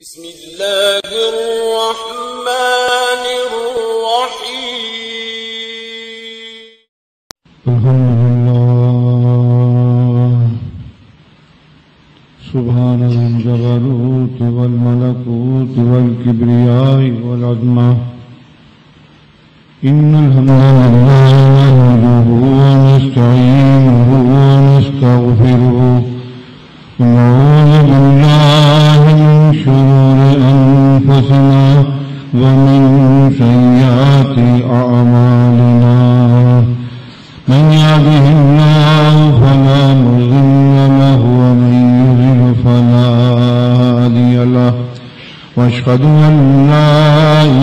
بسم اللہ الرحمن الرحیم الحمدللہ سبحان الجبروت والملکوت والکبریاء والعظمہ ان الحمد للہ نحمده ونستعینه ونستغفره ونعوذ بالله من شرور أنفسنا ومن سيئات أعمالنا من يهده الله فلا مضل له ومن يضلل فلا هادي له وأشهد أن لا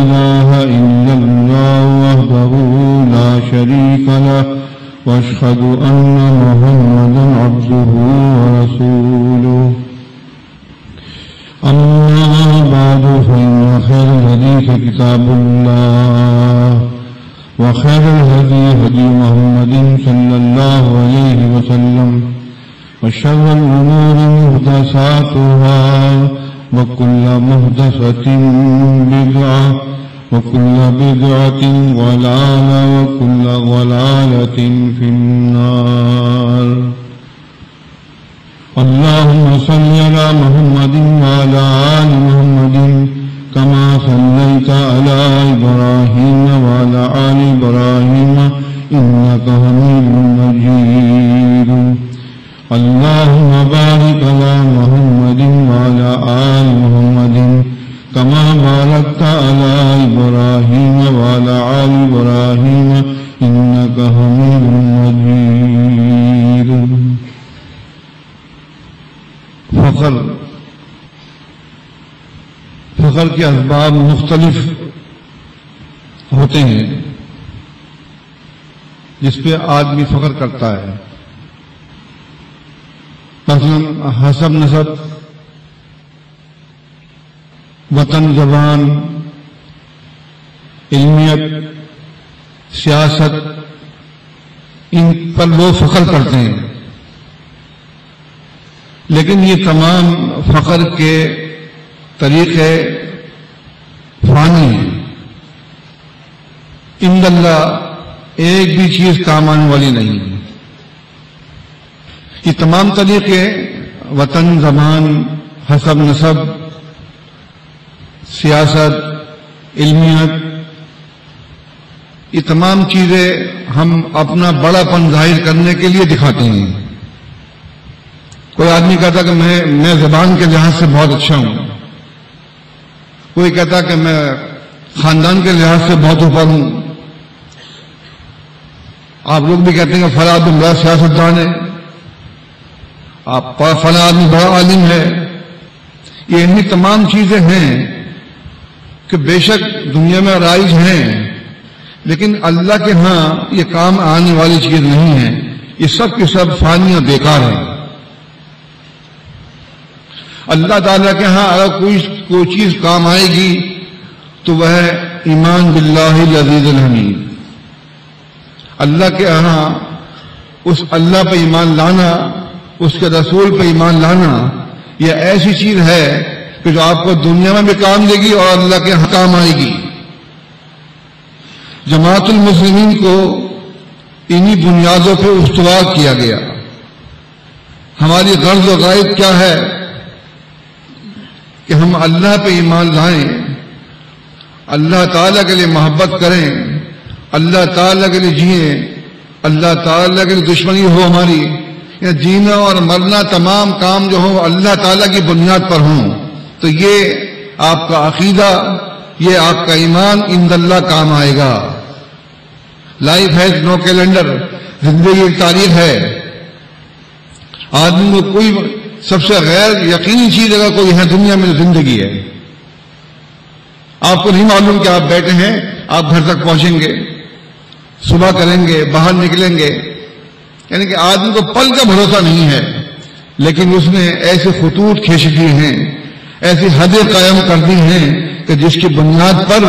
إله إلا الله وحده لا شريك له وأشهد أن محمدا عبده ورسوله أما بعد فإن خير الحديث كتاب الله وخير الهدي هدي محمد صلى الله عليه وسلم وشر الأمور محدثاتها وكل محدثة بدعة وكل بدعة ضلالة وكل ضلالة في النار اللهم صل على محمد وعلى آل محمد كما صليت على إبراهيم وعلى آل إبراهيم إنك حميد مجيد اللهم بارك على محمد وعلى آل محمد كما باركت على إبراهيم وعلى آل إبراهيم إنك حميد مجيد فخر کے اسباب مختلف ہوتے ہیں جس پہ آدمی فخر کرتا ہے، مثلا حسب نسب، وطن، زبان، علمیت، سیاست، ان پر لوگ فخر کرتے ہیں، لیکن یہ تمام فخر کے طریقے فانی ہیں۔ عند اللہ ایک بھی چیز کام آنے والی نہیں ہے۔ یہ تمام طریقے وطن، زبان، حسب نسب، سیاست، علمیت، یہ تمام چیزیں ہم اپنا بڑا پن ظاہر کرنے کے لیے دکھاتے ہیں۔ کوئی آدمی کہتا کہ میں زبان کے لحاظ سے بہت اچھا ہوں، کوئی کہتا کہ میں خاندان کے لحاظ سے بہت اوپر ہوں، آپ لوگ بھی کہتے ہیں کہ فلاں آدمی بڑا سیاستدان ہے، آپ فلاں آدمی بڑا عالم ہے۔ یہ انہی تمام چیزیں ہیں کہ بے شک دنیا میں رائج ہیں، لیکن اللہ کے ہاں یہ کام آنے والی چیز نہیں ہے، یہ سب کے سب فانی اور بیکار ہیں۔ اللہ تعالیٰ کے ہاں اگر کوئی چیز کام آئے گی تو وہ ہے ایمان باللہ العزیز الحمید۔ اللہ کے ہاں اس اللہ پہ ایمان لانا، اس کے رسول پہ ایمان لانا، یہ ایسی چیز ہے کہ جو آپ کو دنیا میں بھی کام دے گی اور اللہ کے ہاں کام آئے گی۔ جماعت المسلمین کو انہی بنیادوں پہ استوار کیا گیا۔ ہماری غرض و غائب کیا ہے کہ ہم اللہ پہ ایمان لائیں، اللہ تعالیٰ کے لیے محبت کریں، اللہ تعالیٰ کے لیے جئیں، اللہ تعالیٰ کے لیے دشمنی ہو ہماری، یا جینا اور مرنا تمام کام جو ہوں اللہ تعالیٰ کی بنیاد پر ہوں، تو یہ آپ کا عقیدہ، یہ آپ کا ایمان عند اللہ کام آئے گا۔ لائف ہیز نو کیلنڈر، زندگی ایک تاریخ ہے۔ آدمی کو کوئی سب سے غیر یقینی چیز اگر کوئی ہے دنیا میں زندگی ہے۔ آپ کو نہیں معلوم کہ آپ بیٹھے ہیں، آپ گھر تک پہنچیں گے، صبح کریں گے، باہر نکلیں گے، یعنی کہ آدمی کو پل کا بھروسہ نہیں ہے، لیکن اس نے ایسے خطوط کھینچ دیے ہیں، ایسی حدیں قائم کر دی ہیں کہ جس کی بنیاد پر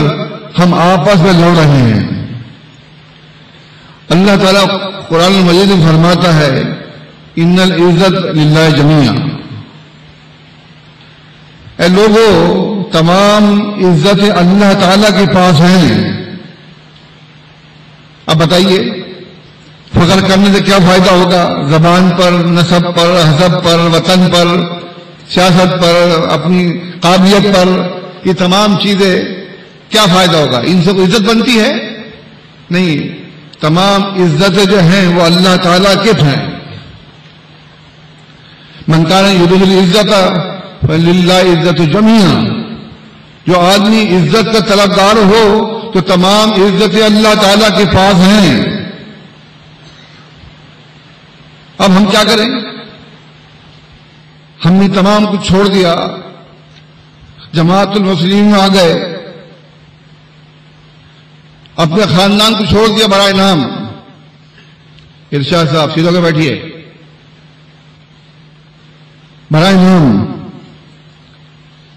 ہم آپس میں لڑ رہے ہیں۔ اللہ تعالیٰ قرآن مجید میں فرماتا ہے ان العزت للہ جمیعا، اے لوگو تمام عزت اللہ تعالی کے پاس ہیں. اب بتائیے فخر کرنے سے کیا فائدہ ہوگا؟ زبان پر، نسب پر، حسب پر، وطن پر، سیاست پر، اپنی قابلیت پر، یہ تمام چیزیں کیا فائدہ ہوگا؟ ان سے کوئی عزت بنتی ہے؟ نہیں. تمام عزتیں جو ہیں وہ اللہ تعالیٰ کے ہیں. من کان یرید العزت فللہ عزت جمیعا. جو آدمی عزت کا طلبگار ہو تو تمام عزتیں اللہ تعالیٰ کے پاس ہیں. اب ہم کیا کریں؟ ہم نے تمام کچھ چھوڑ دیا، جماعت المسلمین میں آ گئے، اپنے خاندان کو چھوڑ دیا برائے نام. ارشاد صاحب سیدھے ہو کے بیٹھیے. برائے نام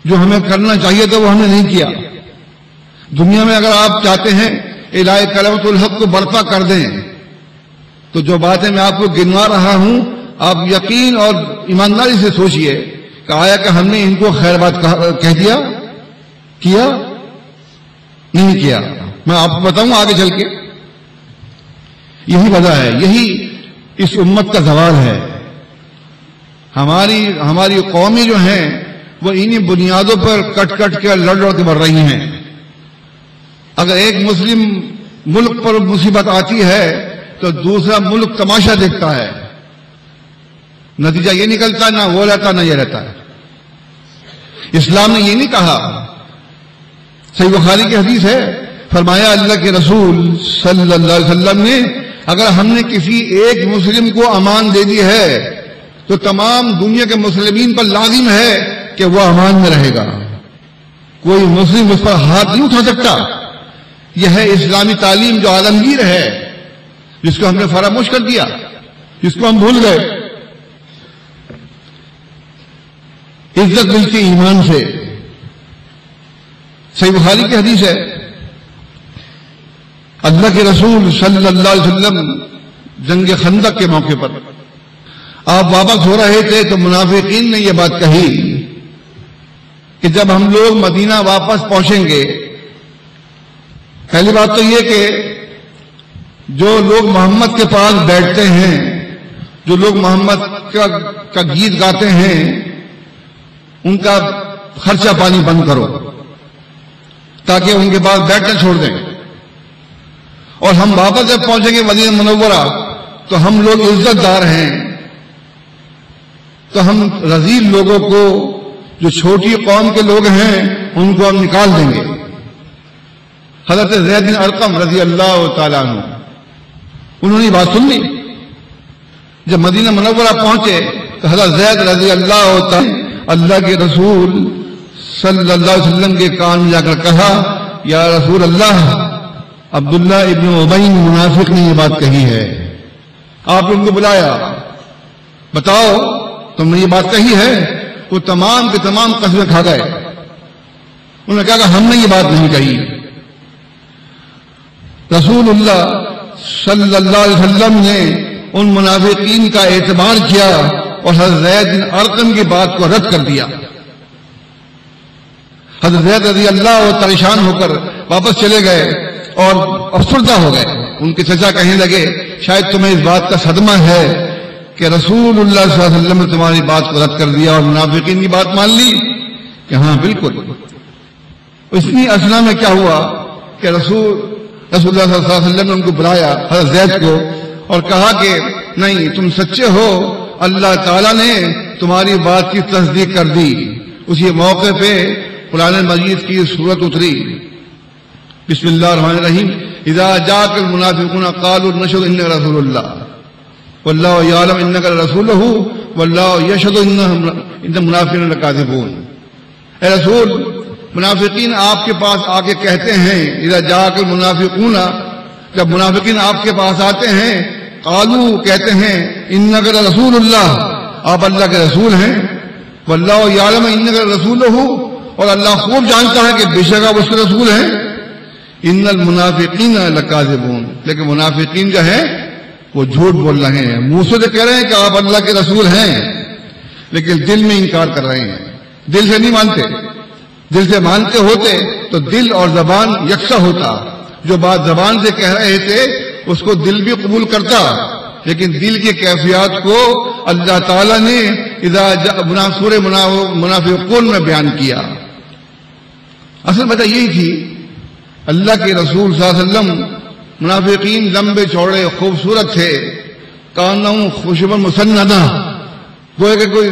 جو ہمیں کرنا چاہیے تھا وہ ہم نے نہیں کیا. دنیا میں اگر آپ چاہتے ہیں الہی کلمۃ الحق کو برپا کر دیں تو جو باتیں میں آپ کو گنوا رہا ہوں آپ یقین اور ایمانداری سے سوچئے کہ آیا کہ ہم نے ان کو خیر بات کہہ دیا؟ کیا؟ نہیں کیا. میں آپ کو بتاؤں آگے چل کے. یہی وجہ ہے، یہی اس امت کا زوال ہے. ہماری قومیں جو ہیں وہ انہی بنیادوں پر کٹ کٹ کے لڑ کے بڑھ رہی ہیں. اگر ایک مسلم ملک پر مصیبت آتی ہے تو دوسرا ملک تماشا دیکھتا ہے. نتیجہ یہ نکلتا نہ وہ رہتا نہ یہ رہتا ہے. اسلام نے یہ نہیں کہا. صحیح بخاری کی حدیث ہے، فرمایا اللہ کے رسول صلی اللہ علیہ وسلم نے اگر ہم نے کسی ایک مسلم کو امان دے دی ہے تو تمام دنیا کے مسلمین پر لازم ہے کہ وہ امان میں رہے گا. کوئی مسلم اس پر ہاتھ نہیں اٹھا سکتا. یہ ہے اسلامی تعلیم جو عالمگیر ہے، جس کو ہم نے فراموش کر دیا، جس کو ہم بھول گئے. عزت ملتی ایمان سے. صحیح بخاری کی حدیث ہے، اللہ کے رسول صلی اللہ علیہ وسلم جنگ خندق کے موقع پر آپ واپس ہو رہے تھے تو منافقین نے یہ بات کہی کہ جب ہم لوگ مدینہ واپس پہنچیں گے، پہلی بات تو یہ کہ جو لوگ محمد کے پاس بیٹھتے ہیں، جو لوگ محمد کا گیت گاتے ہیں، ان کا خرچہ پانی بند کرو تاکہ ان کے پاس بیٹھنا چھوڑ دیں. اور ہم واپس جب پہنچیں گے مدینہ منورہ تو ہم لوگ عزت دار ہیں، تو ہم رذیل لوگوں کو، جو چھوٹی قوم کے لوگ ہیں، ان کو ہم نکال دیں گے. حضرت زید بن ارقم رضی اللہ تعالیٰ عنہ انہوں نے بات سن لی. جب مدینہ منورہ پہنچے تو حضرت زید رضی اللہ تعالیٰ اللہ کے رسول صلی اللہ علیہ وسلم کے کان میں جا کر کہا، یا رسول اللہ، عبداللہ ابن ابی منافق نے یہ بات کہی ہے. آپ نے ان کو بلایا، بتاؤ تم نے یہ بات کہی ہے؟ وہ تمام کے تمام قسمیں کھا گئے. انہوں نے کہا کہ ہم نے یہ بات نہیں کہی. رسول اللہ صلی اللہ علیہ وسلم نے ان منافقین کا اعتبار کیا اور حضرت زید بن ارقم کی بات کو رد کر دیا. حضرت زید رضی اللہ پریشان ہو کر واپس چلے گئے اور افسردہ ہو گئے. ان کے چچا کہنے لگے، شاید تمہیں اس بات کا صدمہ ہے کہ رسول اللہ صلی اللہ علیہ وسلم نے تمہاری بات کو رد کر دیا اور منافقین کی بات مان لی. کہ ہاں بالکل. اتنی اسنا میں کیا ہوا کہ رسول اللہ صلی اللہ علیہ وسلم نے ان کو بلایا، حضرت زید کو، اور کہا کہ نہیں، تم سچے ہو، اللہ تعالیٰ نے تمہاری بات کی تصدیق کر دی. اسی موقع پہ قرآن مجید کی سورت اتری، بسم اللہ الرحمن الرحیم، اذا جاءك المنافقون قالوا نشهد انك رسول الله والله يعلم انك رسوله والله يشهد ان المنافقين لكاذبون. اے رسول، منافقین آپ کے پاس آ کے کہتے ہیں، اذا جاءك المنافقون، جب منافقین آپ کے پاس آتے ہیں، قالوا کہتے ہیں، انك رسول اللہ، آپ اللہ کے رسول ہیں، والله يعلم انك رسوله، اور اللہ خوب جانتا ہے کہ بے شک آپ اس کے رسول ہیں. ان المنافقین لکاذبون، لیکن منافقین جو ہیں وہ جھوٹ بول رہے ہیں. منہ سے تو کہہ رہے ہیں کہ آپ اللہ کے رسول ہیں، لیکن دل میں انکار کر رہے ہیں. دل سے نہیں مانتے. دل سے مانتے ہوتے تو دل اور زبان یکساں ہوتا. جو بات زبان سے کہہ رہے تھے اس کو دل بھی قبول کرتا، لیکن دل کی کیفیات کو اللہ تعالیٰ نے سورہ منافقون میں بیان کیا. اصل وجہ یہی تھی، اللہ کے رسول صلی اللہ علیہ وسلم منافقین لمبے چوڑے خوبصورت تھے، کانوں خوشبو مسندہ، گویا کہ کوئی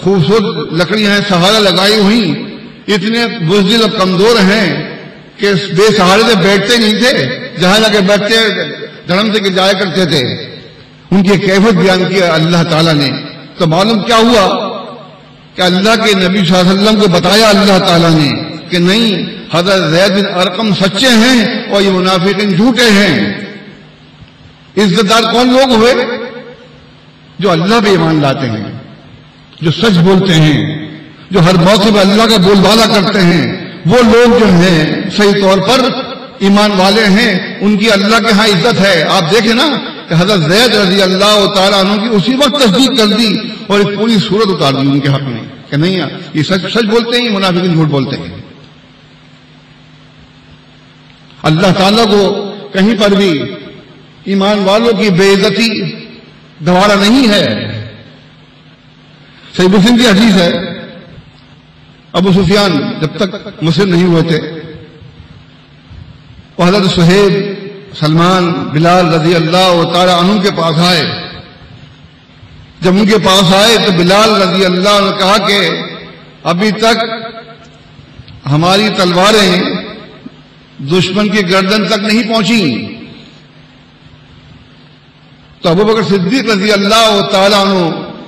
خوبصورت لکڑیاں ہیں سہارا لگائی ہوئی، اتنے بزدل اور کمزور ہیں کہ بے سہارے سے بیٹھتے نہیں تھے، جہاں جا کے بیٹھتے دھڑم سے جایا کرتے تھے. ان کی کیفیت بیان کیا اللہ تعالیٰ نے. تو معلوم کیا ہوا کہ اللہ کے نبی صلی اللہ علیہ وسلم کو بتایا اللہ تعالیٰ نے کہ نہیں، حضرت زید بن ارقم سچے ہیں اور یہ منافقین جھوٹے ہیں. عزت دار کون لوگ ہوئے؟ جو اللہ پہ ایمان لاتے ہیں، جو سچ بولتے ہیں، جو ہر موقع پہ اللہ کا بول بالا کرتے ہیں. وہ لوگ جو ہیں صحیح طور پر ایمان والے ہیں، ان کی اللہ کے ہاں عزت ہے. آپ دیکھیں نا کہ حضرت زید رضی اللہ تعالیٰ عنہ کی اسی وقت تصدیق کر دی اور ایک پوری صورت اتار دی ان کے حق میں کہ نہیں یہ سچ بولتے ہیں، منافقین جھوٹ بولتے ہیں. اللہ تعالیٰ کو کہیں پر بھی ایمان والوں کی بے عزتی گوارا نہیں ہے. صحیح مسلم کی حدیث ہے، ابو سفیان جب تک مسلم نہیں ہوئے تھے وہ حضرت صہیب، سلمان، بلال رضی اللہ تعالی عنہ کے پاس آئے. جب ان کے پاس آئے تو بلال رضی اللہ عنہ نے کہا کہ ابھی تک ہماری تلواریں دشمن کی گردن تک نہیں پہنچی. تو ابو بکر صدیق رضی اللہ تعالی عنہ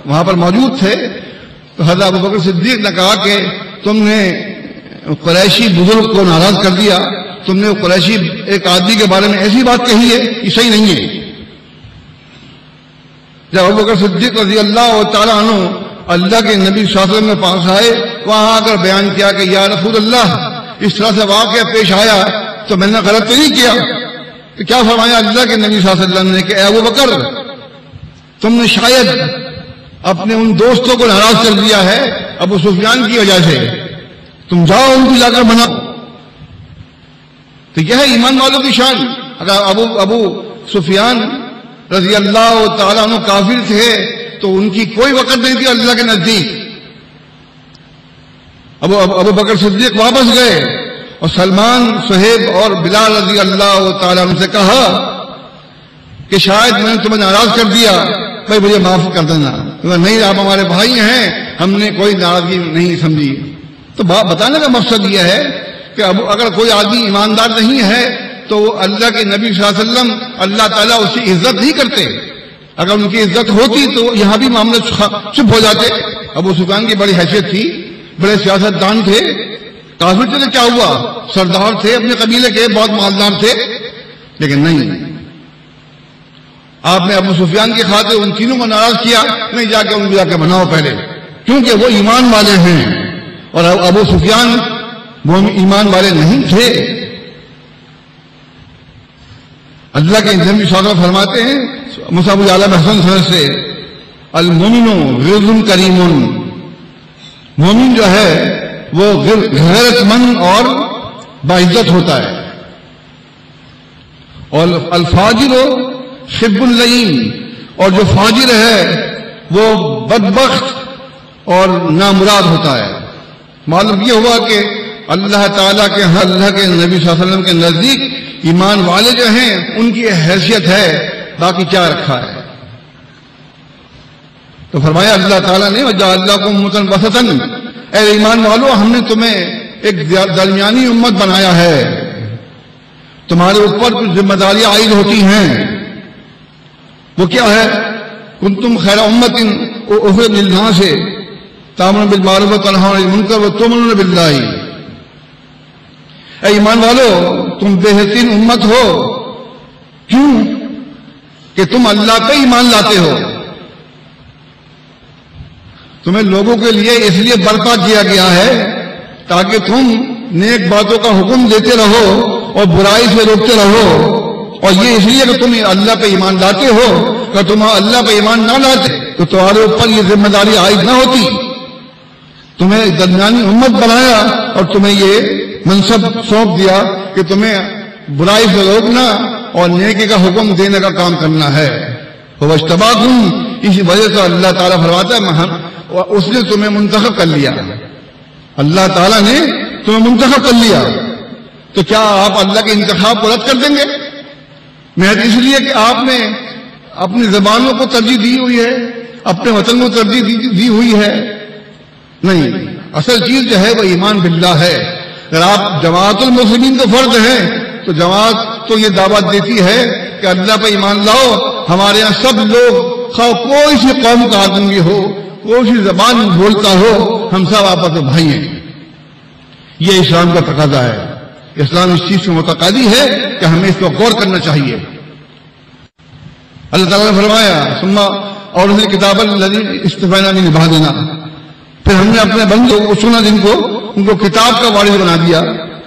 وہاں پر موجود تھے. تو حضرت ابو بکر صدیق نے کہا کہ تم نے قریشی بزرگ کو ناراض کر دیا، تم نے قریشی ایک آدمی کے بارے میں ایسی بات کہی ہے یہ صحیح نہیں ہے. جب ابو بکر صدیق رضی اللہ تعالیٰ عنہ اللہ کے نبی صلی اللہ علیہ وسلم کے پاس آئے، وہاں آ کر بیان کیا کہ یا رسول اللہ اس طرح سے واقعہ پیش آیا تو میں نے غلط تو نہیں کیا. کہ کیا فرمایا اللہ کے نبی صلی اللہ علیہ وسلم نے کہ اے ابو بکر تم نے شاید اپنے ان دوستوں کو ناراض کر دیا ہے ابو سفیان کی وجہ سے، تم جاؤ ان کو جا کر مناؤ. تو یہ ہے ایمان والوں کی شان. اگر ابو سفیان رضی اللہ تعالیٰ عنہ کافر تھے تو ان کی کوئی وقت نہیں تھی اللہ کے نزدیک. ابو بکر صدیق واپس گئے اور سلمان، صہیب اور بلال رضی اللہ تعالیٰ عنہ سے کہا کہ شاید میں نے تمہیں ناراض کر دیا، بھائی مجھے معاف کر دینا. نہیں، آپ ہمارے بھائی ہیں، ہم نے کوئی ناراضگی نہیں سمجھی. تو بتانے کا مقصد یہ ہے کہ اگر کوئی آدمی ایماندار نہیں ہے تو اللہ کے نبی صلی اللہ علیہ وسلم اللہ تعالیٰ اس کی عزت نہیں کرتے. اگر ان کی عزت ہوتی تو یہاں بھی معاملے چپ ہو جاتے. ابو سفیان کی بڑی حیثیت تھی، بڑے سیاست دان تھے، کافر تھے، کیا ہوا، سردار تھے، اپنے قبیلے کے بہت مالدار تھے، لیکن نہیں، آپ نے ابو سفیان کی خاطر ان تینوں کو ناراض کیا. نہیں، جا کے ان کو جا کے مناؤ پہلے، کیونکہ وہ ایمان والے ہیں اور ابو سفیان وہ ایمان والے نہیں تھے. اللہ کے نبی صلی اللہ علیہ وسلم فرماتے ہیں مصعب العالم حسن صدر سے، المومن غیظ کریم، مومن جو ہے وہ غیرت مند اور باعزت ہوتا ہے، اور الفاجر حب اللئیم، اور جو فاجر ہے وہ بدبخت اور نامراد ہوتا ہے. معلوم یہ ہوا کہ اللہ تعالیٰ کے اللہ کے نبی صلی اللہ علیہ وسلم کے نزدیک ایمان والے جو ہیں ان کی حیثیت ہے، باقی کیا رکھا ہے. تو فرمایا اللہ تعالیٰ نے وَجَعَلْنَاكُمْ أُمَّةً وَسَطًا، اے ایمان والو ہم نے تمہیں ایک درمیانی امت بنایا ہے. تمہارے اوپر کچھ ذمہ داریاں عائد ہوتی ہیں، وہ کیا ہے؟ كُنْتُمْ خَيْرَ أُمَّةٍ أُخْرِجَتْ لِلنَّاسِ تَأْمُرُونَ بِالْمَعْرُوفِ وَتَنْهَوْنَ عَنِ الْمُنكَرِ وَتُؤْمِنُونَ بِاللَّهِ. اے ایمان والو تم بہترین امت ہو، کیوں کہ تم اللہ پہ ایمان لاتے ہو. تمہیں لوگوں کے لیے اس لیے برپا کیا گیا ہے تاکہ تم نیک باتوں کا حکم دیتے رہو اور برائی سے روکتے رہو. اور یہ اس لیے کہ تم اللہ پہ ایمان لاتے ہو، کہ تم اللہ پہ ایمان نہ لاتے تو تمہارے اوپر یہ ذمہ داری عائد نہ ہوتی. تمہیں درمیانی امت بنایا اور تمہیں یہ منصب سونپ دیا کہ تمہیں برائی سے روکنا اور نیکی کا حکم دینے کا کام کرنا ہے. وَاجْتَبَاكُمْ، اسی وجہ سے اللہ تعالیٰ فرماتا ہے اس نے تمہیں منتخب کر لیا. اللہ تعالیٰ نے تمہیں منتخب کر لیا. تو کیا آپ اللہ کے انتخاب کو رد کر دیں گے؟ محض اس لیے کہ آپ نے اپنی زبانوں کو ترجیح دی ہوئی ہے، اپنے وطن کو ترجیح دی ہوئی ہے؟ نہیں، اصل چیز جو ہے وہ ایمان باللہ ہے. اگر آپ جماعت المسلمین کے فرد ہیں تو جماعت تو یہ دعوت دیتی ہے کہ اللہ پہ ایمان لاؤ. ہمارے یہاں سب لوگ، خواہ کوئی سی قوم کا آدمی ہو، کوئی سی زبان بولتا ہو، ہم سب آپس میں بھائی ہیں. یہ اسلام کا تقاضا ہے. اسلام اس چیز سے متقاضی ہے کہ ہمیں اس پر غور کرنا چاہیے. اللہ تعالیٰ نے فرمایا اور اس کتاب الذی اصطفینا من عبادنا، پھر ہم نے اپنے بندوں کو چنا جن کو ان کو کتاب کا وارث بنا دیا.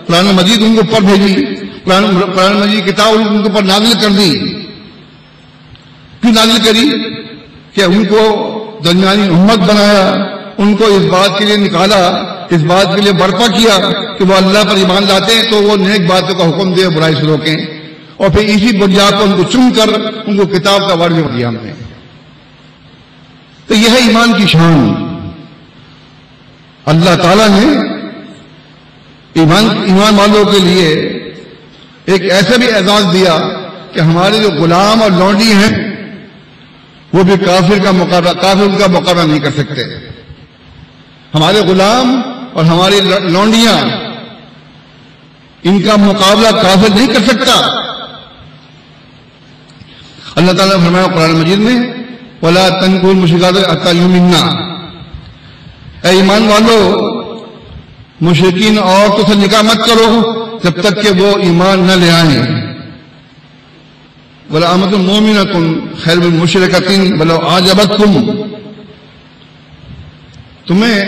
قرآن مجید ان کو پر بھیجی، قرآن مجید کتاب ان کے اوپر نازل کر دی. کیوں نازل کری؟ کہ ان کو درمیانی امت بنایا، ان کو اس بات کے لیے نکالا، اس بات کے لیے برپا کیا کہ وہ اللہ پر ایمان لاتے ہیں تو وہ نیک باتوں کا حکم دے، برائی سے روکیں. اور پھر اسی بنیاد پر ان کو چن کر ان کو کتاب کا وارث دیا ہم نے. تو یہ ہے ایمان کی شان. اللہ تعالیٰ نے ایمان والوں کے لیے ایک ایسا بھی اعزاز دیا کہ ہمارے جو غلام اور لونڈی ہیں وہ بھی کافر ان کا مقابلہ نہیں کر سکتے. ہمارے غلام اور ہماری لونڈیاں ان کا مقابلہ کافر نہیں کر سکتا. اللہ تعالیٰ نے فرمایا قرآن مجید میں وَلَا تَنكِحُوا الْمُشْرِكَاتِ حَتَّىٰ يُؤْمِنَّ، اے ایمان والو مشرکین عورتوں سے نکاح مت کرو جب تک کہ وہ ایمان نہ لے آئیں. وَلَأَمَةٌ مُؤْمِنَةٌ خَيْرٌ مِّن مُّشْرِكَةٍ وَلَوْ أَعْجَبَتْكُمْ، تمہیں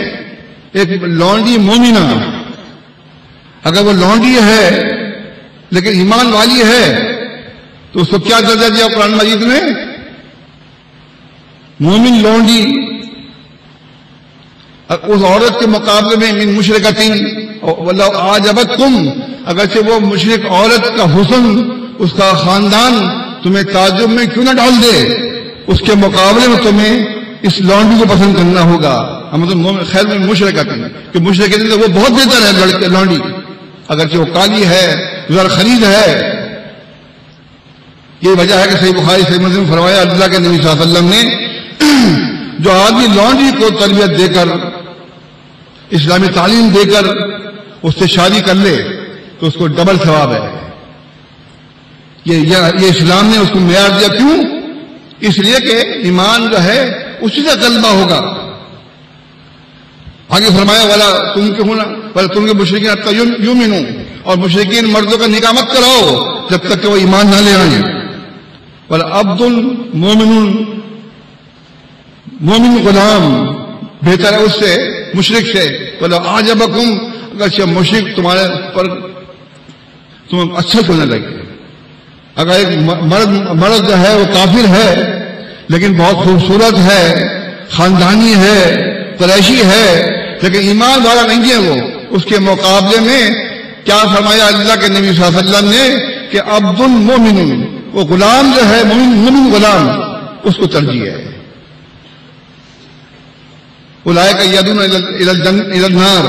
ایک لونڈی مومنہ اگر وہ لونڈی ہے لیکن ایمان والی ہے تو اس کو کیا درجہ دیا قرآن مجید میں؟ مومن لونڈی اس عورت کے مقابلے میں من مشرکتین وَلَوْ أَعْجَبَتْكُمْ، اگرچہ وہ مشرک عورت کا حسن، اس کا خاندان تمہیں تعجب میں کیوں نہ ڈال دے، اس کے مقابلے میں تمہیں اس لونڈی کو پسند کرنا ہوگا. خیر میں مشرکتین کہ مشرکتین وہ بہت بہتر ہے لونڈی، اگرچہ وہ کالی ہے، زر خرید ہے. یہ وجہ ہے کہ صحیح بخاری صحیح مسلم فرمایا اللہ کے نبی صلی اللہ علیہ وسلم نے جو آدمی لونڈی کو تربیت دے کر، اسلامی تعلیم دے کر اس سے شادی کر لے تو اس کو ڈبل ثواب ہے. یہ اسلام نے اس کو معیار دیا. کیوں؟ اس لیے کہ ایمان جو ہے اسی سے غلبہ ہوگا. آگے فرمایا والا تم کے مشرکین حتی یؤمنوا، اور مشرکین مردوں کا نکاح مت کراؤ جب تک کہ وہ ایمان نہ لے آئیں. وَلَعَبْدٌ مُؤْمِنٌ، مومن غلام بہتر ہے اس سے مشرک سے. وَلَوْ أَعْجَبَكُمْ، اگرچہ مشرک تمہارے پر تمہیں اچھا سننے لگے. اگر ایک مرد جو ہے وہ کافر ہے لیکن بہت خوبصورت ہے، خاندانی ہے، قریشی ہے، لیکن ایمان والا نہیں ہے وہ، اس کے مقابلے میں کیا فرمایا اللہ کے نبی صلی اللہ علیہ وسلم نے کہ عبد المومن، وہ غلام جو ہے مومن غلام، اس کو ترجیح ہے. اولئک یدعون الی النار،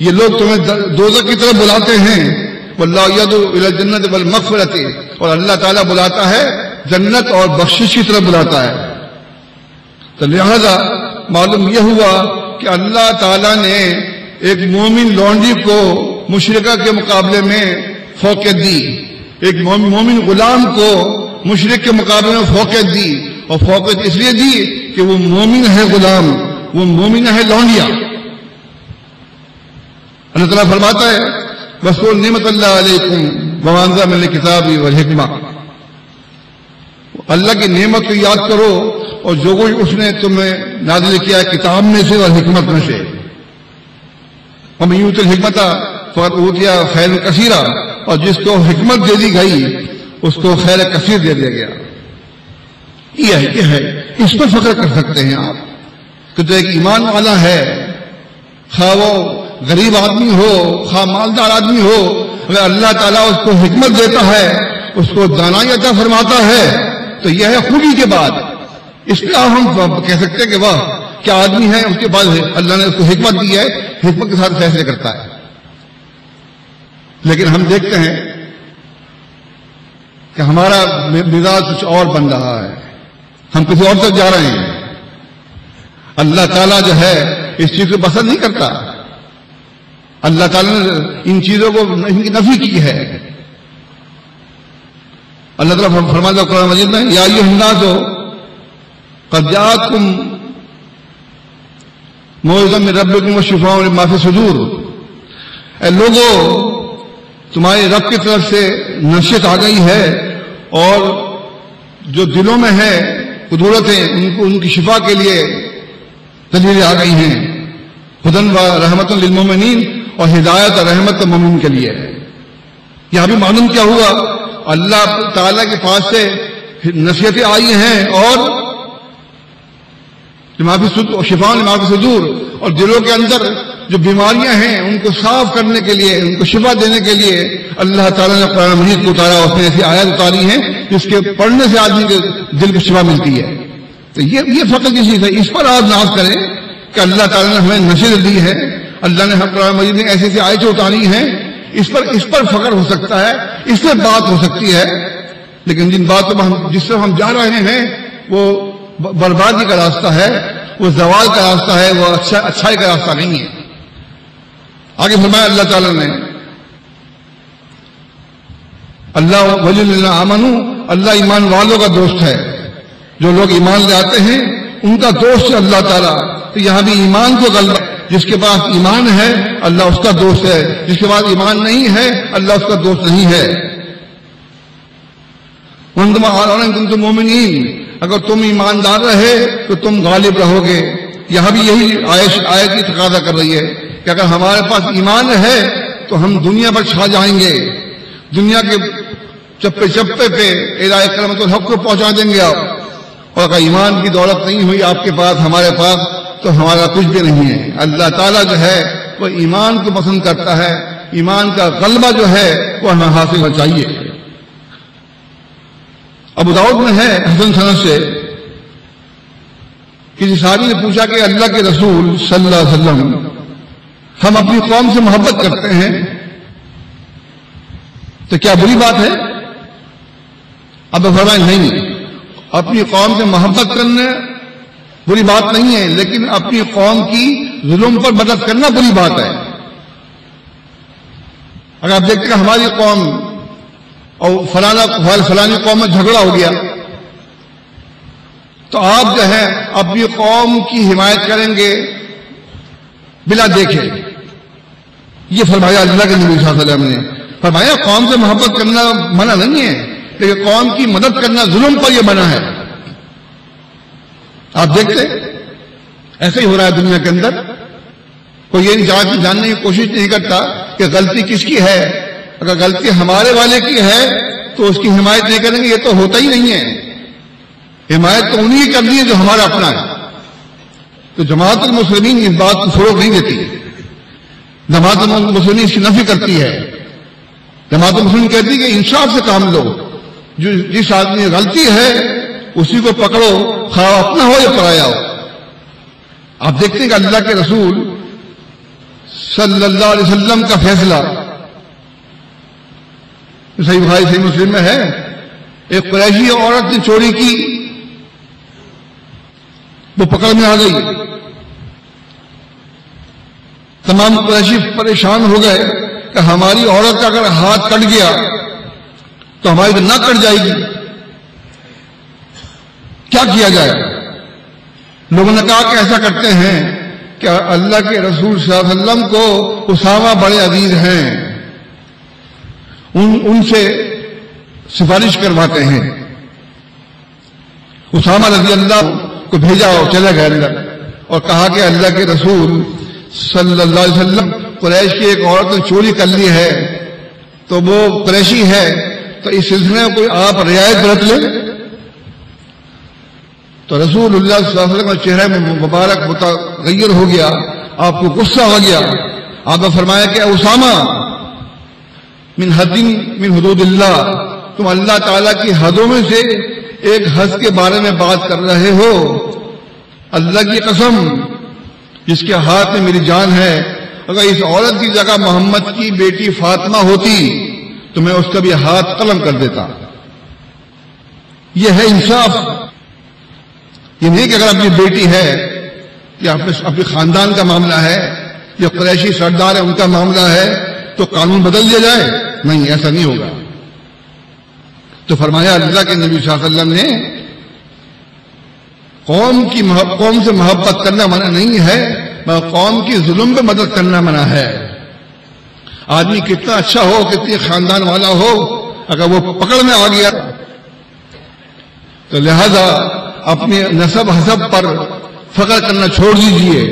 یہ لوگ تمہیں دوزخ کی طرف بلاتے ہیں. واللہ یدعو الی الجنۃ والمغفرۃ، اور اللہ تعالیٰ بلاتا ہے جنت اور بخشش کی طرف بلاتا ہے. تو لہذا معلوم یہ ہوا کہ اللہ تعالیٰ نے ایک مومن لونڈی کو مشرکہ کے مقابلے میں فوقیت دی، ایک مومن غلام کو مشرک کے مقابلے میں فوقیت دی. اور فوقیت اس لیے دی کہ وہ مومن ہے غلام، وہ مومن ہے لونڈیا. اللہ تعالیٰ فرماتا ہے وَاذْكُرُوا نِعْمَتَ اللَّهِ عَلَيْكُمْ وَمَا أَنزَلَ مِنَ الْكِتَابِ وَالْحِكْمَةِ، اللہ کی نعمت کو یاد کرو اور جو کچھ اس نے تمہیں نازل کیا ہے کتاب میں سے اور حکمت میں سے. وَمَن يُؤْتِ الْحِكْمَةَ فَقَدْ أُوتِيَ خَيْرًا كَثِيرًا، اور جس کو حکمت دے دی گئی اس کو خیر کثیر دے دیا گیا. یہ ہے اس پر فخر کر سکتے ہیں آپ کہ جو ایک ایمان والا ہے خواہ وہ غریب آدمی ہو خواہ مالدار آدمی ہو، اگر اللہ تعالیٰ اس کو حکمت دیتا ہے، اس کو دانائی عطا فرماتا ہے تو یہ ہے خوبی کے بعد۔ اس پہ ہم کہہ سکتے ہیں کہ واہ کیا آدمی ہے، اس کے بعد اللہ نے اس کو حکمت دی ہے، حکمت کے ساتھ فیصلے کرتا ہے۔ لیکن ہم دیکھتے ہیں کہ ہمارا مزاج کچھ اور بن رہا ہے، ہم کسی اور طرف جا رہے ہیں۔ اللہ تعالیٰ جو ہے اس چیز کو پسند نہیں کرتا، اللہ تعالیٰ نے ان چیزوں کو ان کی نفی کی ہے۔ اللہ تعالیٰ فرماتا ہے قرآن مجید میں یا ایھا الناس قد جاءتکم موعظۃ من ربکم وشفاء لما فی الصدور، اے لوگوں تمہارے رب کی طرف سے نصیحت آ گئی ہے اور جو دلوں میں ہے قدورتیں ان کی شفا کے لیے دلیلیں آ گئی ہیں، ہدی و رحمت للمؤمنین، اور ہدایت اور رحمت مومن کے لیے۔ یہاں بھی معلوم کیا ہوا، اللہ تعالیٰ کے پاس سے نصیحتیں آئی ہیں اور شفاء لما فی الصدور، اور دلوں کے اندر جو بیماریاں ہیں ان کو صاف کرنے کے لیے، ان کو شفا دینے کے لیے اللہ تعالیٰ نے قرآن مجید کو اتارا، اس میں ایسی آیات اتاری ہیں جس کے پڑھنے سے آدمی کے دل کو شفا ملتی ہے۔ تو یہ فقر کی چیز ہے، اس پر آپ ناز کریں کہ اللہ تعالیٰ نے ہمیں نصیحت دی ہے، اللہ نے ہم قرآن مجید میں ایسی ایسی آیتیں اتاری ہیں، اس پر فخر ہو سکتا ہے، اس سے بات ہو سکتی ہے۔ لیکن جن باتوں پر جس سے ہم جا رہے ہیں وہ بربادی کا راستہ ہے، وہ زوال کا راستہ ہے، وہ اچھائی کا راستہ نہیں ہے۔ آگے فرمایا اللہ تعالیٰ نے اللہ ولی الذین آمنوا، اللہ ایمان والوں کا دوست ہے، جو لوگ ایمان لے آتے ہیں ان کا دوست ہے اللہ تعالیٰ۔ تو یہاں بھی ایمان کو غلبہ، جس کے پاس ایمان ہے اللہ اس کا دوست ہے، جس کے پاس ایمان نہیں ہے اللہ اس کا دوست نہیں ہے۔ وَأَنْتُمْ أَعْلَمُ إِن كُنتُم مُؤْمِنِينَ، اگر تم ایماندار رہے تو تم غالب رہو گے۔ یہاں بھی یہی آیت کی تقاضا کر رہی ہے کہ اگر ہمارے پاس ایمان ہے تو ہم دنیا پر چھا جائیں گے، دنیا کے چپے چپے پہ الہ کلمۃ الحق کو پہنچا دیں گے آپ۔ اور اگر ایمان کی دولت نہیں ہوئی آپ کے پاس، ہمارے پاس، تو ہمارا کچھ بھی نہیں ہے۔ اللہ تعالیٰ جو ہے وہ ایمان کو پسند کرتا ہے، ایمان کا غلبہ جو ہے وہ ہمیں حاصل ہونا چاہیے۔ ابو داؤد میں ہے حسن سند سے، کسی صحابی نے پوچھا کہ اللہ کے رسول صلی اللہ علیہ وسلم ہم اپنی قوم سے محبت کرتے ہیں تو کیا بری بات ہے؟ اب فرمائے نہیں، اپنی قوم سے محبت کرنا بری بات نہیں ہے، لیکن اپنی قوم کی ظلم پر مدد کرنا بری بات ہے۔ اگر آپ دیکھتے ہیں ہماری قوم اور فلانی قوم میں جھگڑا ہو گیا تو آپ جو ہے اپنی قوم کی حمایت کریں گے بلا دیکھے۔ یہ فرمایا اللہ کے نبی صلی اللہ علیہ وسلم نے، فرمایا قوم سے محبت کرنا منع نہیں ہے، لیکن قوم کی مدد کرنا ظلم پر یہ منع ہے۔ آپ دیکھتے ایسے ہی ہو رہا ہے دنیا کے اندر، کوئی یہ جاننے کی کوشش نہیں کرتا کہ غلطی کس کی ہے۔ اگر غلطی ہمارے والے کی ہے تو اس کی حمایت نہیں کریں گے، یہ تو ہوتا ہی نہیں ہے۔ حمایت تو انہی کرنی ہے جو ہمارا اپنا ہے۔ تو جماعت المسلمین اس بات کو فروغ نہیں دیتی، جماعت المسلمین اس کی نفی کرتی ہے۔ جماعت المسلمین کہتی ہے کہ انصاف سے کام لو، جس آدمی کی غلطی ہے اسی کو پکڑو، خواہ اپنا ہو یا پرایا ہو۔ آپ دیکھتے ہیں کہ اللہ کے رسول صلی اللہ علیہ وسلم کا فیصلہ صحیح بخاری صحیح مسلم میں ہے، ایک قریشی عورت نے چوری کی، وہ پکڑ میں آ گئی، تمام قریشی پریشان ہو گئے کہ ہماری عورت کا اگر ہاتھ کٹ گیا تو ہماری تو نہ کٹ جائے گی، کیا کیا جائے؟ لوگوں نے کہا کہ ایسا کرتے ہیں کہ اللہ کے رسول صلی اللہ علیہ وسلم کو اسامہ بڑے عزیز ہیں، ان سے سفارش کرواتے ہیں۔ اسامہ رضی اللہ کو بھیجا اور چلے گئے اندر، اور کہا کہ اللہ کے رسول صلی اللہ علیہ وسلم قریش کی ایک عورت نے چوری کر لی ہے تو وہ قریشی ہے، تو اس سلسلے میں کوئی آپ رعایت برت لیں۔ تو رسول اللہ صلی اللہ علیہ وسلم کا چہرہ میں مبارک متغیر ہو گیا، آپ کو غصہ ہو گیا. آپ نے فرمایا کہ اسامہ من حد من حدود اللہ، تم اللہ تعالیٰ کی حدوں میں سے ایک حد کے بارے میں بات کر رہے ہو. اللہ کی قسم جس کے ہاتھ میں میری جان ہے، اگر اس عورت کی جگہ محمد کی بیٹی فاطمہ ہوتی تو میں اس کا بھی ہاتھ قلم کر دیتا. یہ ہے انصاف. یہ نہیں کہ اگر اپنی بیٹی ہے یا اپنے خاندان کا معاملہ ہے یا قریشی سردار ہے ان کا معاملہ ہے تو قانون بدل دیا جائے. نہیں، ایسا نہیں ہوگا. تو فرمایا اللہ کے نبی صلی اللہ علیہ وسلم نے قوم سے محبت کرنا منع نہیں ہے، مگر قوم کی ظلم پہ مدد کرنا منع ہے. آدمی کتنا اچھا ہو، کتنی خاندان والا ہو، اگر وہ پکڑ میں آ گیا تو لہذا اپنے نسب حسب پر فخر کرنا چھوڑ دیجئے.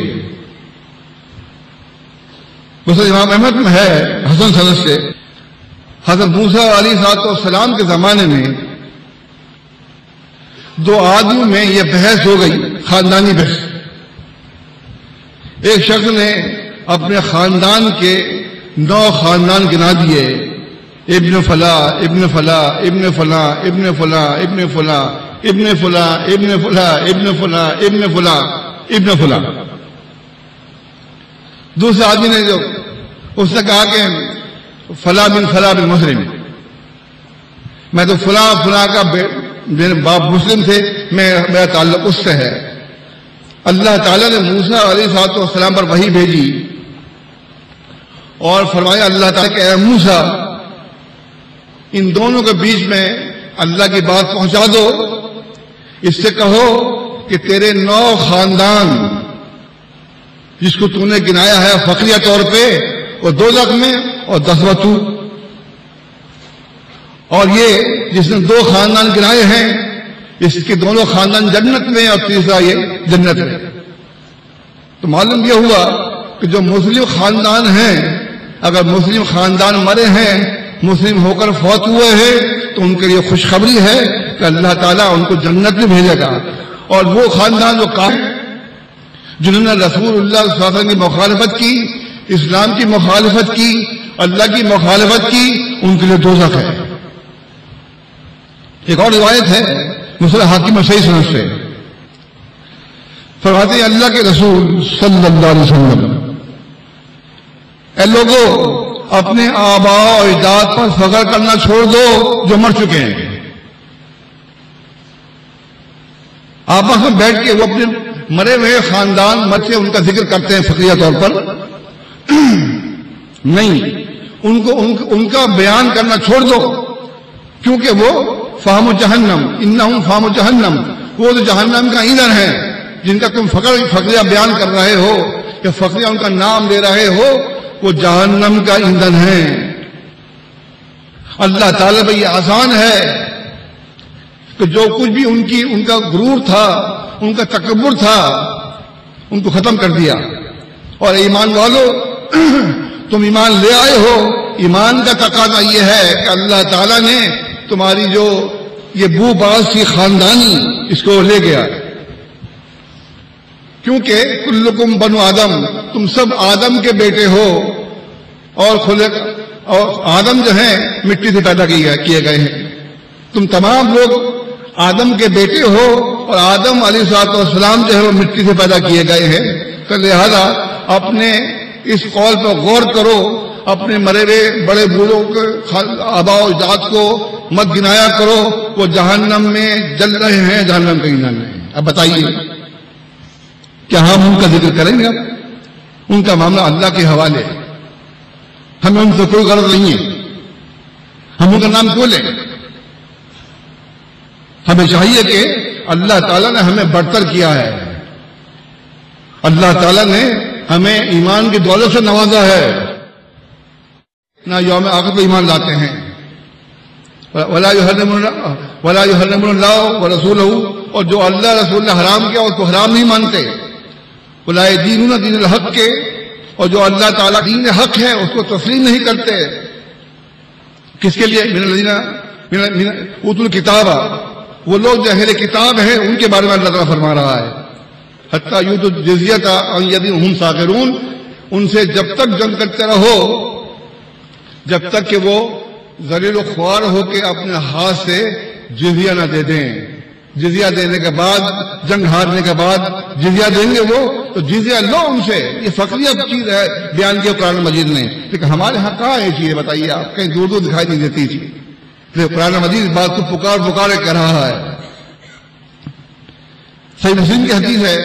مسلم امام احمد میں ہے حسن سند سے، حضرت موسیٰ علیہ السلام کے زمانے میں دو آدمیوں میں یہ بحث ہو گئی، خاندانی بحث. ایک شخص نے اپنے خاندان کے 9 خاندان گنا دیے، ابن فلاں ابن فلاں ابن فلاں ابن فلاں ابن فلاں ابن فلاں ابن فلاں ابن فلاں ابن فلاں ابن فلاں. دوسرے آدمی نے جو اس نے کہا کہ فلاں بن فلاں بن مسلم، میں تو فلاں فلاں کا میرے باپ مسلم تھے، میرا تعلق اس سے ہے. اللہ تعالیٰ نے موسیٰ علیہ السلام پر وحی بھیجی اور فرمایا اللہ تعالیٰ کہ اے موسیٰ ان دونوں کے بیچ میں اللہ کی بات پہنچا دو. اس سے کہو کہ تیرے 9 خاندان جس کو تو نے گنایا ہے فقریہ طور پہ وہ دوزخ میں اور 10واں تو، اور یہ جس نے 2 خاندان گنائے ہیں اس کے دونوں خاندان جنت میں اور تیسرا یہ جنت میں. تو معلوم یہ ہوا کہ جو مسلم خاندان ہیں، اگر مسلم خاندان مرے ہیں، مسلم ہو کر فوت ہوئے ہیں، تو ان کے لیے خوشخبری ہے کہ اللہ تعالیٰ ان کو جنت میں بھیجے گا. اور وہ خاندان جو جنہوں نے رسول اللہ صلی اللہ علیہ وسلم کی مخالفت کی، اسلام کی مخالفت کی، اللہ کی مخالفت کی، ان کے لیے دوزخ ہے. ایک اور روایت ہے مسلم حاکم صحیح سند سے، فرماتے ہیں اللہ کے رسول صلی اللہ علیہ وسلم، اے لوگوں اپنے آباء و اجداد پر فخر کرنا چھوڑ دو جو مر چکے ہیں. آپس میں بیٹھ کے وہ اپنے مرے ہوئے خاندان مر ان کا ذکر کرتے ہیں فقریہ طور پر، نہیں، ان کا بیان کرنا چھوڑ دو، کیونکہ وہ فہم جہنم انہم فہم جہنم، وہ تو جہنم کا ایندھن ہے. جن کا تم فقریہ بیان کر رہے ہو یا فقریہ ان کا نام لے رہے ہو، وہ جہنم کا ایندھن ہے. اللہ تعالیٰ پہ یہ آسان ہے کہ جو کچھ بھی ان کا غرور تھا، ان کا تکبر تھا، ان کو ختم کر دیا. اور ایمان والو تم ایمان لے آئے ہو، ایمان کا تقاضا یہ ہے کہ اللہ تعالیٰ نے تمہاری جو یہ بو باز سی خاندانی اس کو لے گیا، کیونکہ کلکم بنو آدم، تم سب آدم کے بیٹے ہو، اور آدم جو ہیں مٹی سے پیدا کیے گئے ہیں. تم تمام لوگ آدم کے بیٹے ہو اور آدم علیہ السلام جو ہے وہ مٹی سے پیدا کیے گئے ہیں. تو لہذا اپنے اس قول پر غور کرو، اپنے مرے ہوئے بڑے بوڑھوں کے آباء و اجداد کو مت گنایا کرو، وہ جہنم میں جل رہے ہیں، جہنم کا ایندھن ہے. اب بتائیے کیا ہم ان کا ذکر کریں گے؟ اب ان کا معاملہ اللہ کے حوالے، ہمیں ان سے کوئی غرض نہیں ہے. ہم ان کا نام کیوں لیں؟ ہمیں چاہیے کہ اللہ تعالیٰ نے ہمیں برتر کیا ہے، اللہ تعالیٰ نے ہمیں ایمان کی دولت سے نوازا ہے. نہ یوم آخر پہ ایمان لاتے ہیں، ولا یحرمون اللہ ورسولہ، اور جو اللہ رسول نے حرام کیا اس کو حرام نہیں مانتے. ولا یدینون دین الحق کے، اور جو اللہ تعالیٰ دین حق ہے اس کو تسلیم نہیں کرتے. کس کے لیے؟ من الذین اوتوا الکتاب، وہ لوگ جو اہل کتاب ہیں ان کے بارے میں اللہ تعالیٰ فرما رہا ہے. حتی یؤتوا الجزیۃ عن ید وہم صاغرون، ان سے جب تک جنگ کرتے رہو جب تک کہ وہ ذلیل و خوار ہو کے اپنے ہاتھ سے جزیہ نہ دے دیں۔ جزیہ دینے کے بعد، جنگ ہارنے کے بعد جزیہ دیں گے وہ، تو جزیہ لو ان سے۔ یہ فقریہ چیز ہے بیان کیا قرآن مجید نے، لیکن ہمارے ہاں کہاں ہے چیز بتائیے آپ؟ کہیں دور دور دکھائی نہیں دیتی تھی، لیکن قرآن مجید اس بات کو پکار پکار کے کہہ رہا ہے۔ صحیح مسلم کی حدیث ہے،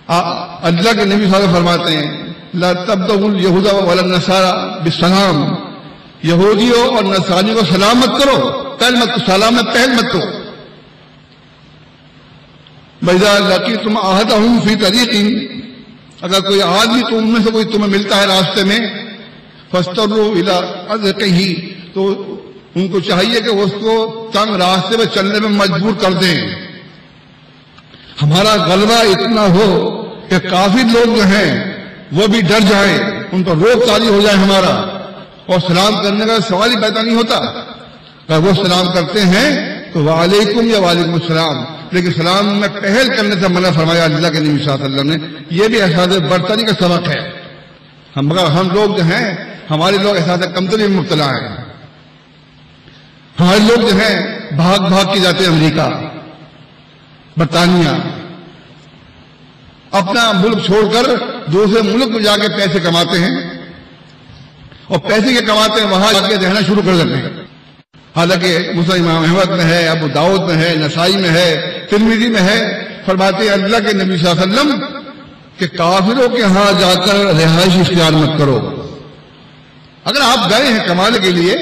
اللہ کے نبی صلی اللہ علیہ وسلم فرماتے ہیں لا تبدؤوا اليهود ولا النصارى بالسلام، یہودیوں اور نصرانیوں کو سلام مت کرو، پہل مت سلام میں پہل مت کرو۔ وَإِذَا لَقِيتُمْ أَحَدَهُمْ فِي طَرِيقٍ، اگر کوئی آدمی تم میں سے کوئی تمہیں ملتا ہے راستے میں، فَاسْتَرُّوا إِلَىٰ أَذْقِهِ، تو ان کو چاہیے کہ اس کو تنگ راستے میں چلنے میں مجبور کر دیں۔ ہمارا غلبہ اتنا ہو کہ کافی لوگ جو ہیں وہ بھی ڈر جائیں، ان پر روک طاری ہو جائے ہمارا، اور سلام کرنے کا سوال ہی پیدا نہیں ہوتا۔ اگر وہ سلام کرتے ہیں تو وعلیکم یا وعلیکم السلام، لیکن سلام میں پہل کرنے سے منع فرمایا اللہ کے نبی صلی اللہ علیہ وسلم نے۔ یہ بھی احساس برتری کا سبق ہے۔ مگر ہم لوگ جو ہیں، ہمارے لوگ احساس کمتری میں مبتلا ہیں۔ ہمارے لوگ جو ہیں بھاگ بھاگ کے جاتے ہیں امریکہ، برطانیہ، اپنا ملک چھوڑ کر دوسرے ملک میں جا کے پیسے کماتے ہیں، اور پیسے کے کماتے ہیں وہاں جا کے رہنا شروع کر دیتے ہیں۔ حالانکہ مسلم امام احمد میں ہے، ابو داؤد میں ہے، نسائی میں ہے، ترمذی میں ہے، فرماتے ہیں اللہ کے نبی صلی اللہ علیہ وسلم کہ کافروں کے ہاں جا کر رہائش اختیار مت کرو۔ اگر آپ گئے ہیں کمانے کے لیے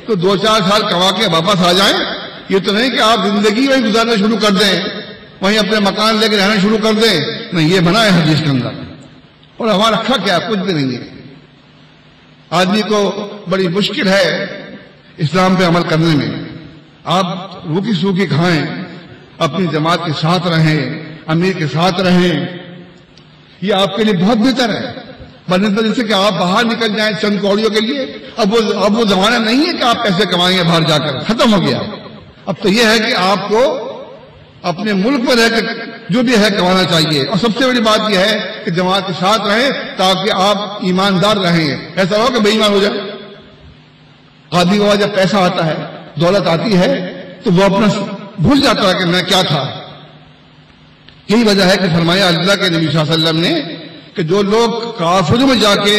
تو 2-4 سال کما کے واپس آ جائیں، یہ تو نہیں کہ آپ زندگی وہیں گزارنا شروع کر دیں، وہیں اپنے مکان لے کے رہنا شروع کر دیں۔ نہیں، یہ بنا ہے حدیث کے اندر، اور ہمارا رکھا کیا؟ کچھ بھی نہیں ہے۔ آدمی کو بڑی مشکل ہے اسلام پہ عمل کرنے میں۔ آپ روکی سوکھی کھائیں، اپنی جماعت کے ساتھ رہیں، امیر کے ساتھ رہیں، یہ آپ کے لیے بہت بہتر ہے، بنسبت جیسے کہ آپ باہر نکل جائیں چند کوڑیوں کے لیے۔ اب وہ زمانہ نہیں ہے کہ آپ پیسے کمائیں گے باہر جا کر، ختم ہو گیا۔ اب تو یہ ہے کہ آپ کو اپنے ملک میں رہ کے جو بھی ہے کمانا چاہیے، اور سب سے بڑی بات یہ ہے کہ جماعت کے ساتھ رہیں تاکہ آپ ایماندار رہیں۔ ایسا ہو کہ بے ایمان ہو جائے۔ قاضی کو جب پیسہ آتا ہے، دولت آتی ہے، تو وہ اپنا بھول جاتا ہے کہ میں کیا تھا۔ یہی وجہ ہے کہ فرمایا اللہ کے نبی صلی اللہ علیہ وسلم نے کہ جو لوگ کافروں میں جا کے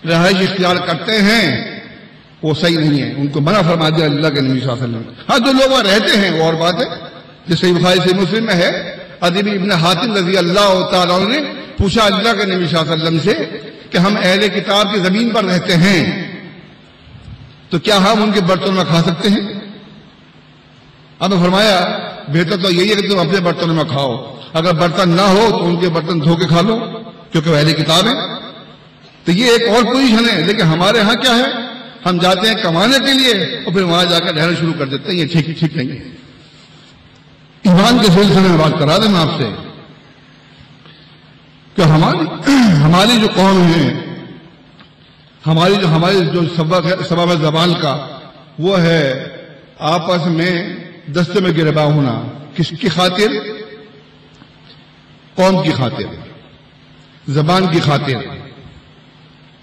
رہائش اختیار کرتے ہیں وہ صحیح نہیں ہے، ان کو منع فرما دیا اللہ کے نبی صلی اللہ علیہ وسلم۔ ہاں، جو لوگ وہاں رہتے ہیں وہ اور بات ہے، جیسے بخاری سے مسلم میں ہے، عدی ابن حاتم رضی اللہ تعالیٰ عنہ نے پوچھا اللہ کے نبی صلی اللہ علیہ وسلم سے کہ ہم اہل کتاب کی زمین پر رہتے ہیں تو کیا ہم ان کے برتن میں کھا سکتے ہیں؟ آپ نے فرمایا بہتر تو یہی ہے کہ تم اپنے برتنوں میں کھاؤ، اگر برتن نہ ہو تو ان کے برتن دھو کے کھا لو کیونکہ وہ اہل کتاب ہے۔ تو یہ ایک اور پوزیشن ہے، لیکن ہمارے ہاں کیا ہے، ہم جاتے ہیں کمانے کے لیے اور پھر وہاں جا کر رہنا شروع کر دیتے ہیں۔ یہ ٹھیک نہیں ہے۔ ایمان کے سلسلے میں بات کرا دیں میں آپ سے کہ ہماری جو قوم ہے، ہماری جو سبب زبان کا وہ ہے آپس میں دستے میں گربا ہونا۔ کس کی خاطر؟ قوم کی خاطر، زبان کی خاطر۔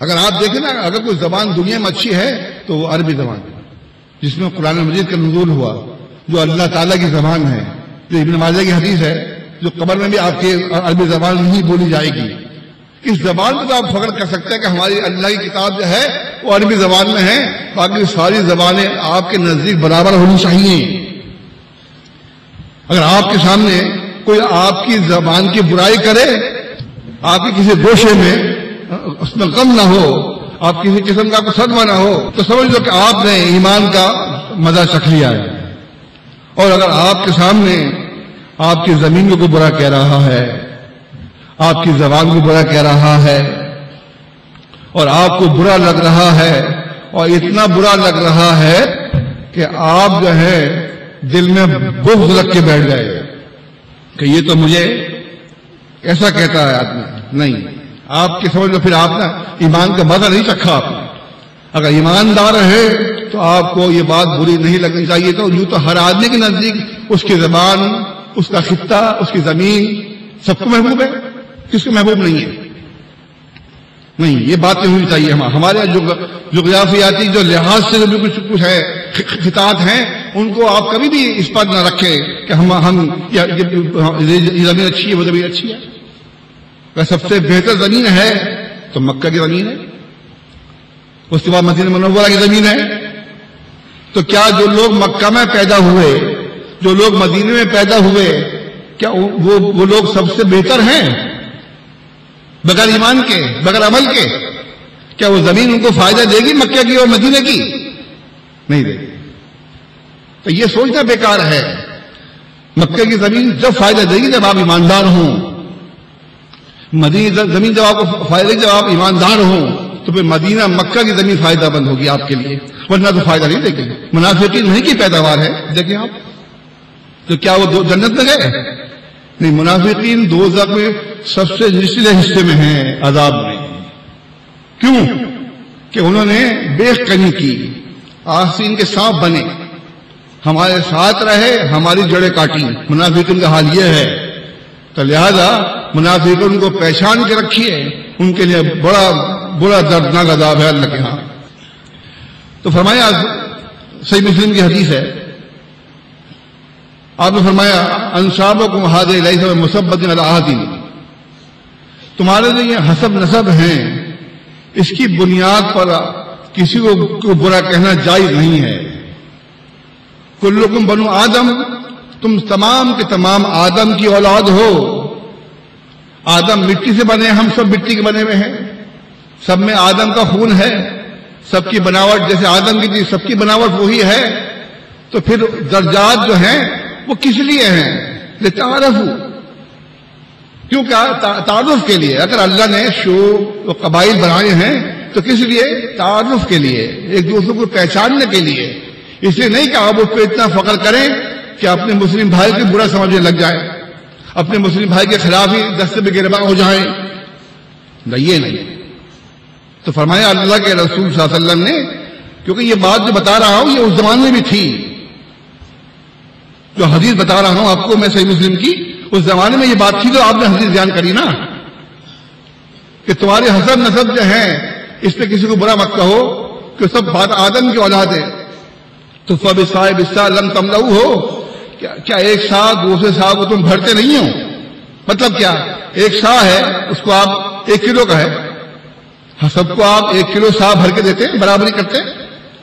اگر آپ دیکھیں نا، اگر کوئی زبان دنیا میں اچھی ہے تو وہ عربی زبان ہے، جس میں قرآن مجید کا نزول ہوا، جو اللہ تعالیٰ کی زبان ہے، جو ابن ماجہ کی حدیث ہے، جو قبر میں بھی آپ کی عربی زبان نہیں بولی جائے گی۔ اس زبان کو تو آپ فخر کر سکتے ہیں کہ ہماری اللہ کی کتاب جو ہے وہ عربی زبان میں ہے، باقی ساری زبانیں آپ کے نزدیک برابر ہونی چاہیے۔ اگر آپ کے سامنے کوئی آپ کی زبان کی برائی کرے، آپ کی کسی گوشے میں اس میں غم نہ ہو، آپ کسی قسم کا کوئی صدمہ نہ ہو، تو سمجھ لو کہ آپ نے ایمان کا مزہ چکھ لیا ہے۔ اور اگر آپ کے سامنے آپ کی زمین کو کوئی برا کہہ رہا ہے، آپ کی زبان کو برا کہہ رہا ہے، اور آپ کو برا لگ رہا ہے، اور اتنا برا لگ رہا ہے کہ آپ جو ہے دل میں بغض رکھ کے بیٹھ گئے کہ یہ تو مجھے ایسا کہتا ہے آدمی، نہیں، آپ کی سمجھ لو پھر آپ نے ایمان کا مزہ نہیں چکھا۔ آپ نے اگر ایماندار ہے تو آپ کو یہ بات بری نہیں لگنی چاہیے۔ تو یوں تو ہر آدمی کے نزدیک اس کی زبان اس کا خطہ، اس کی زمین سب کو محبوب ہے، کس کو محبوب نہیں ہے؟ نہیں، یہ بات نہیں ہونی چاہیے. ہمارے جغرافیاتی جو لحاظ سے جو کچھ ہے خطات ہیں، ان کو آپ کبھی بھی اس پر نہ رکھیں کہ یہ زمین اچھی ہے، وہ زمین اچھی ہے. اگر سب سے بہتر زمین ہے تو مکہ کی زمین ہے، اس کے بعد مدینہ منورہ کی زمین ہے. تو کیا جو لوگ مکہ میں پیدا ہوئے، جو لوگ مدینے میں پیدا ہوئے، کیا وہ لوگ سب سے بہتر ہیں بغیر ایمان کے، بغیر عمل کے؟ کیا وہ زمین ان کو فائدہ دے گی مکہ کی اور مدینے کی؟ نہیں دے گی. تو یہ سوچنا بیکار ہے. مکہ کی زمین جب فائدہ دے گی جب آپ ایماندار ہوں، مدینہ زمین جب آپ کو فائدہ دے گی جب آپ ایماندار ہوں، تو پھر مدینہ مکہ کی زمین فائدہ مند ہوگی آپ کے لیے، ورنہ تو فائدہ نہیں دے گی. منافقین نہیں کی پیداوار ہے، دیکھیں آپ. تو کیا وہ جنت میں گئے؟ نہیں، منافقین دوزخ میں سب سے نچلے حصے میں ہیں، عذاب میں. کیوں؟ کہ انہوں نے بے کنی کی، آستین کے سانپ بنے، ہمارے ساتھ رہے، ہماری جڑیں کاٹی. منافقین کا حال یہ ہے. تو لہذا منافقین کو پہچان کے رکھیے، ان کے لیے بڑا دردناک عذاب ہے اللہ کے ہاں. تو فرمایا، صحیح مسلم کی حدیث ہے، آپ نے فرمایا انصابکم ھذہ لیس بمثبت علی احد، تمہارے لیے یہ حسب نسب ہیں، اس کی بنیاد پر کسی کو برا کہنا جائز نہیں ہے. کلکم بنو آدم، تم تمام کے تمام آدم کی اولاد ہو. آدم مٹی سے بنے، ہم سب مٹی کے بنے ہوئے ہیں، سب میں آدم کا خون ہے، سب کی بناوٹ جیسے آدم کی تھی سب کی بناوٹ وہی ہے. تو پھر درجات جو ہیں وہ کس لیے ہیں؟ لتعارفوا، کیوں؟ کیا تعارف کے لیے. اگر اللہ نے شعوب و قبائل بنائے ہیں تو کس لیے؟ تعارف کے لیے، ایک دوسرے کو پہچاننے کے لیے. اس لیے نہیں کہ آپ اس پہ اتنا فخر کریں کہ اپنے مسلم بھائی کو برا سمجھنے لگ جائیں، اپنے مسلم بھائی کے خلاف ہی دستے میں گربان ہو جائیں. یہ نہیں. تو فرمایا اللہ کے رسول صلی اللہ علیہ وسلم نے، کیونکہ یہ بات جو بتا رہا ہوں یہ اس زمانے میں بھی تھی، جو حدیث بتا رہا ہوں آپ کو میں صحیح مسلم کی، اس زمانے میں یہ بات تھی تو آپ نے حدیث بیان کری نا کہ تمہارے حسب نسب جو ہیں اس پہ کسی کو برا مت کہو کہ سب بات آدم کی اولاد ہے. تو فبصاحب الساء لم تملؤ ہو، کیا ایک سا دوسرے سا کو تم بھرتے نہیں ہو؟ مطلب کیا؟ ایک سا ہے، اس کو آپ 1 کلو کا ہے، سب کو آپ 1 کلو سا بھر کے دیتے ہیں، برابری کرتے ہیں.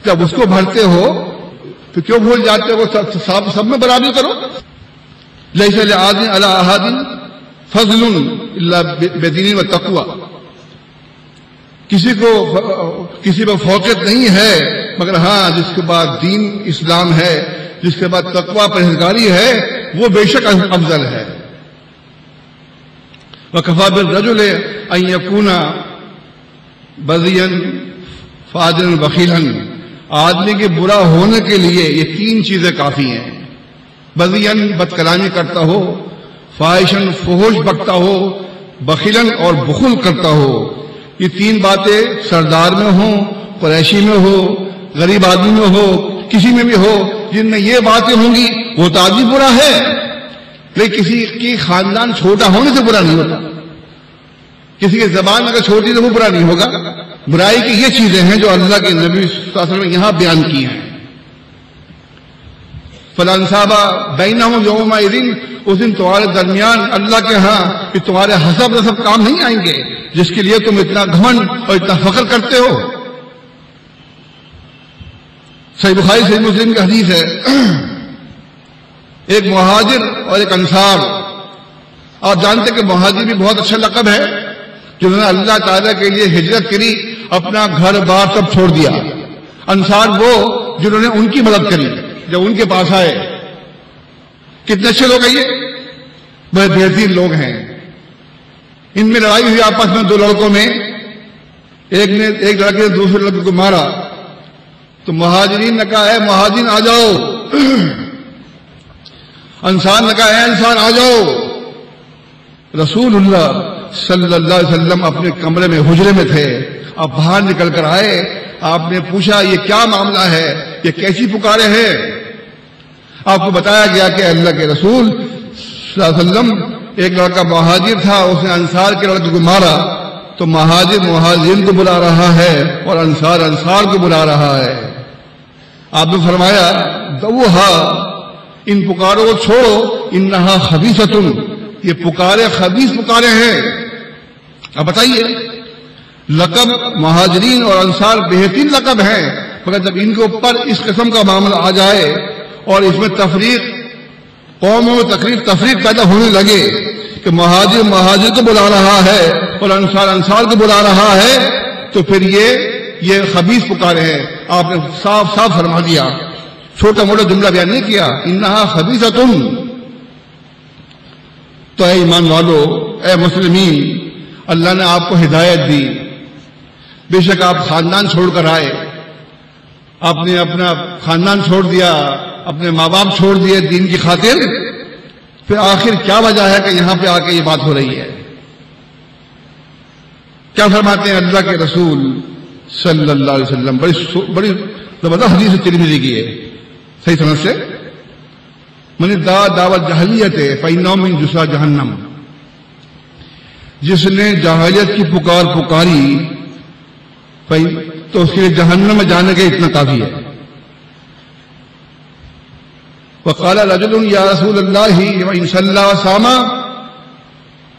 جب اس کو بھرتے ہو تو کیوں بھول جاتے ہو سب میں برابری کرو. لیس لأحد علی احد فضل الا بدین وتقوی، کسی پر فوقیت نہیں ہے مگر ہاں جس کے بعد دین اسلام ہے، جس کے بعد تقوی پرہیزگاری ہے، وہ بے شک افضل ہے. وکفی بالرجل ان یکون بذیا فاجرا بخیلا، آدمی کے برا ہونے کے لیے یہ 3 چیزیں کافی ہیں. بذیاً بد کلامی کرتا ہو، فاحشاً فحش بکتا ہو، بخیلاً اور بخل کرتا ہو. یہ 3 باتیں سردار میں ہوں، قریشی میں ہو، غریب آدمی میں ہو، کسی میں بھی ہو، جن میں یہ باتیں ہوں گی وہ تو آدمی برا ہے. لیکن کسی کی خاندان چھوٹا ہونے سے برا نہیں ہوتا، کسی کی زبان اگر چھوٹی تو وہ برا نہیں ہوگا. برائی کی یہ چیزیں ہیں جو اللہ کے نبی صلی اللہ علیہ وسلم نے یہاں بیان کی ہیں. فَلَا انْصَابَ بَيْنَهُمْ يَوْمَئِذٍ، اس دن تمہارے درمیان اللہ کے ہاں کہ تمہارے حسب نسب کام نہیں آئیں گے جس کے لیے تم اتنا گھمنڈ اور اتنا فخر کرتے ہو. صحیح بخاری صحیح مسلم کی حدیث ہے، ایک مہاجر اور ایک انصار. آپ جانتے کہ مہاجر بھی بہت اچھا لقب ہے، جنہوں نے اللہ تعالیٰ کے لیے ہجرت کری، اپنا گھر بار سب چھوڑ دیا. انصار وہ جنہوں نے ان کی مدد کری جب ان کے پاس آئے. کتنے اچھے لوگ ہیں، یہ بڑے بہترین لوگ ہیں. ان میں لڑائی ہوئی آپس میں 2 لڑکوں میں، ایک لڑکے نے دوسرے لڑکے کو مارا تو مہاجرین نے کہا اے مہاجرین آ جاؤ، انصار نے کہا اے انصار آ جاؤ. رسول اللہ صلی اللہ علیہ وسلم اپنے کمرے میں حجرے میں تھے. آپ باہر نکل کر آئے، آپ نے پوچھا یہ کیا معاملہ ہے، یہ کیسی پکارے ہیں؟ آپ کو بتایا گیا کہ اللہ کے رسول صلی اللہ علیہ وسلم ایک لڑکا مہاجر تھا، اس نے انصار کے لڑکے کو مارا، تو مہاجر مہاجرین کو بلا رہا ہے اور انصار انصار کو بلا رہا ہے۔ آپ نے فرمایا دوہا، ان پکاروں کو چھوڑو، انہا خبیثۃ، یہ پکارے خبیث پکارے ہیں۔ اب بتائیے، لقب مہاجرین اور انصار بہترین لقب ہیں، مگر جب ان کے اوپر اس قسم کا معاملہ آ جائے اور اس میں تفریق، قوموں میں تفریق پیدا ہونے لگے کہ مہاجر مہاجر کو بلا رہا ہے اور انصار انصار کو بلا رہا ہے، تو پھر یہ خبیث پکارے ہیں۔ آپ نے صاف صاف فرما دیا، چھوٹا موٹا جملہ بیان نہیں کیا، انہا خبیثۃ۔ تو اے ایمان والو، اے مسلمین، اللہ نے آپ کو ہدایت دی، بے شک آپ خاندان چھوڑ کر آئے، آپ نے اپنا خاندان چھوڑ دیا، اپنے ماں باپ چھوڑ دیے دین کی خاطر، پھر آخر کیا وجہ ہے کہ یہاں پہ آ کے یہ بات ہو رہی ہے؟ کیا فرماتے ہیں اللہ کے رسول صلی اللہ علیہ وسلم؟ بڑی زبردست حدیث ترمذی کی ہے، صحیح سمجھ سے، من ادعا دعوت جاہلیت فإنه من جثا جہنم، جس نے جاہلیت کی پکاری تو اس کے لیے جہنم میں جانے کے اتنا کافی ہے۔ وقال رجل یا رسول اللہ وإن صلى وصام،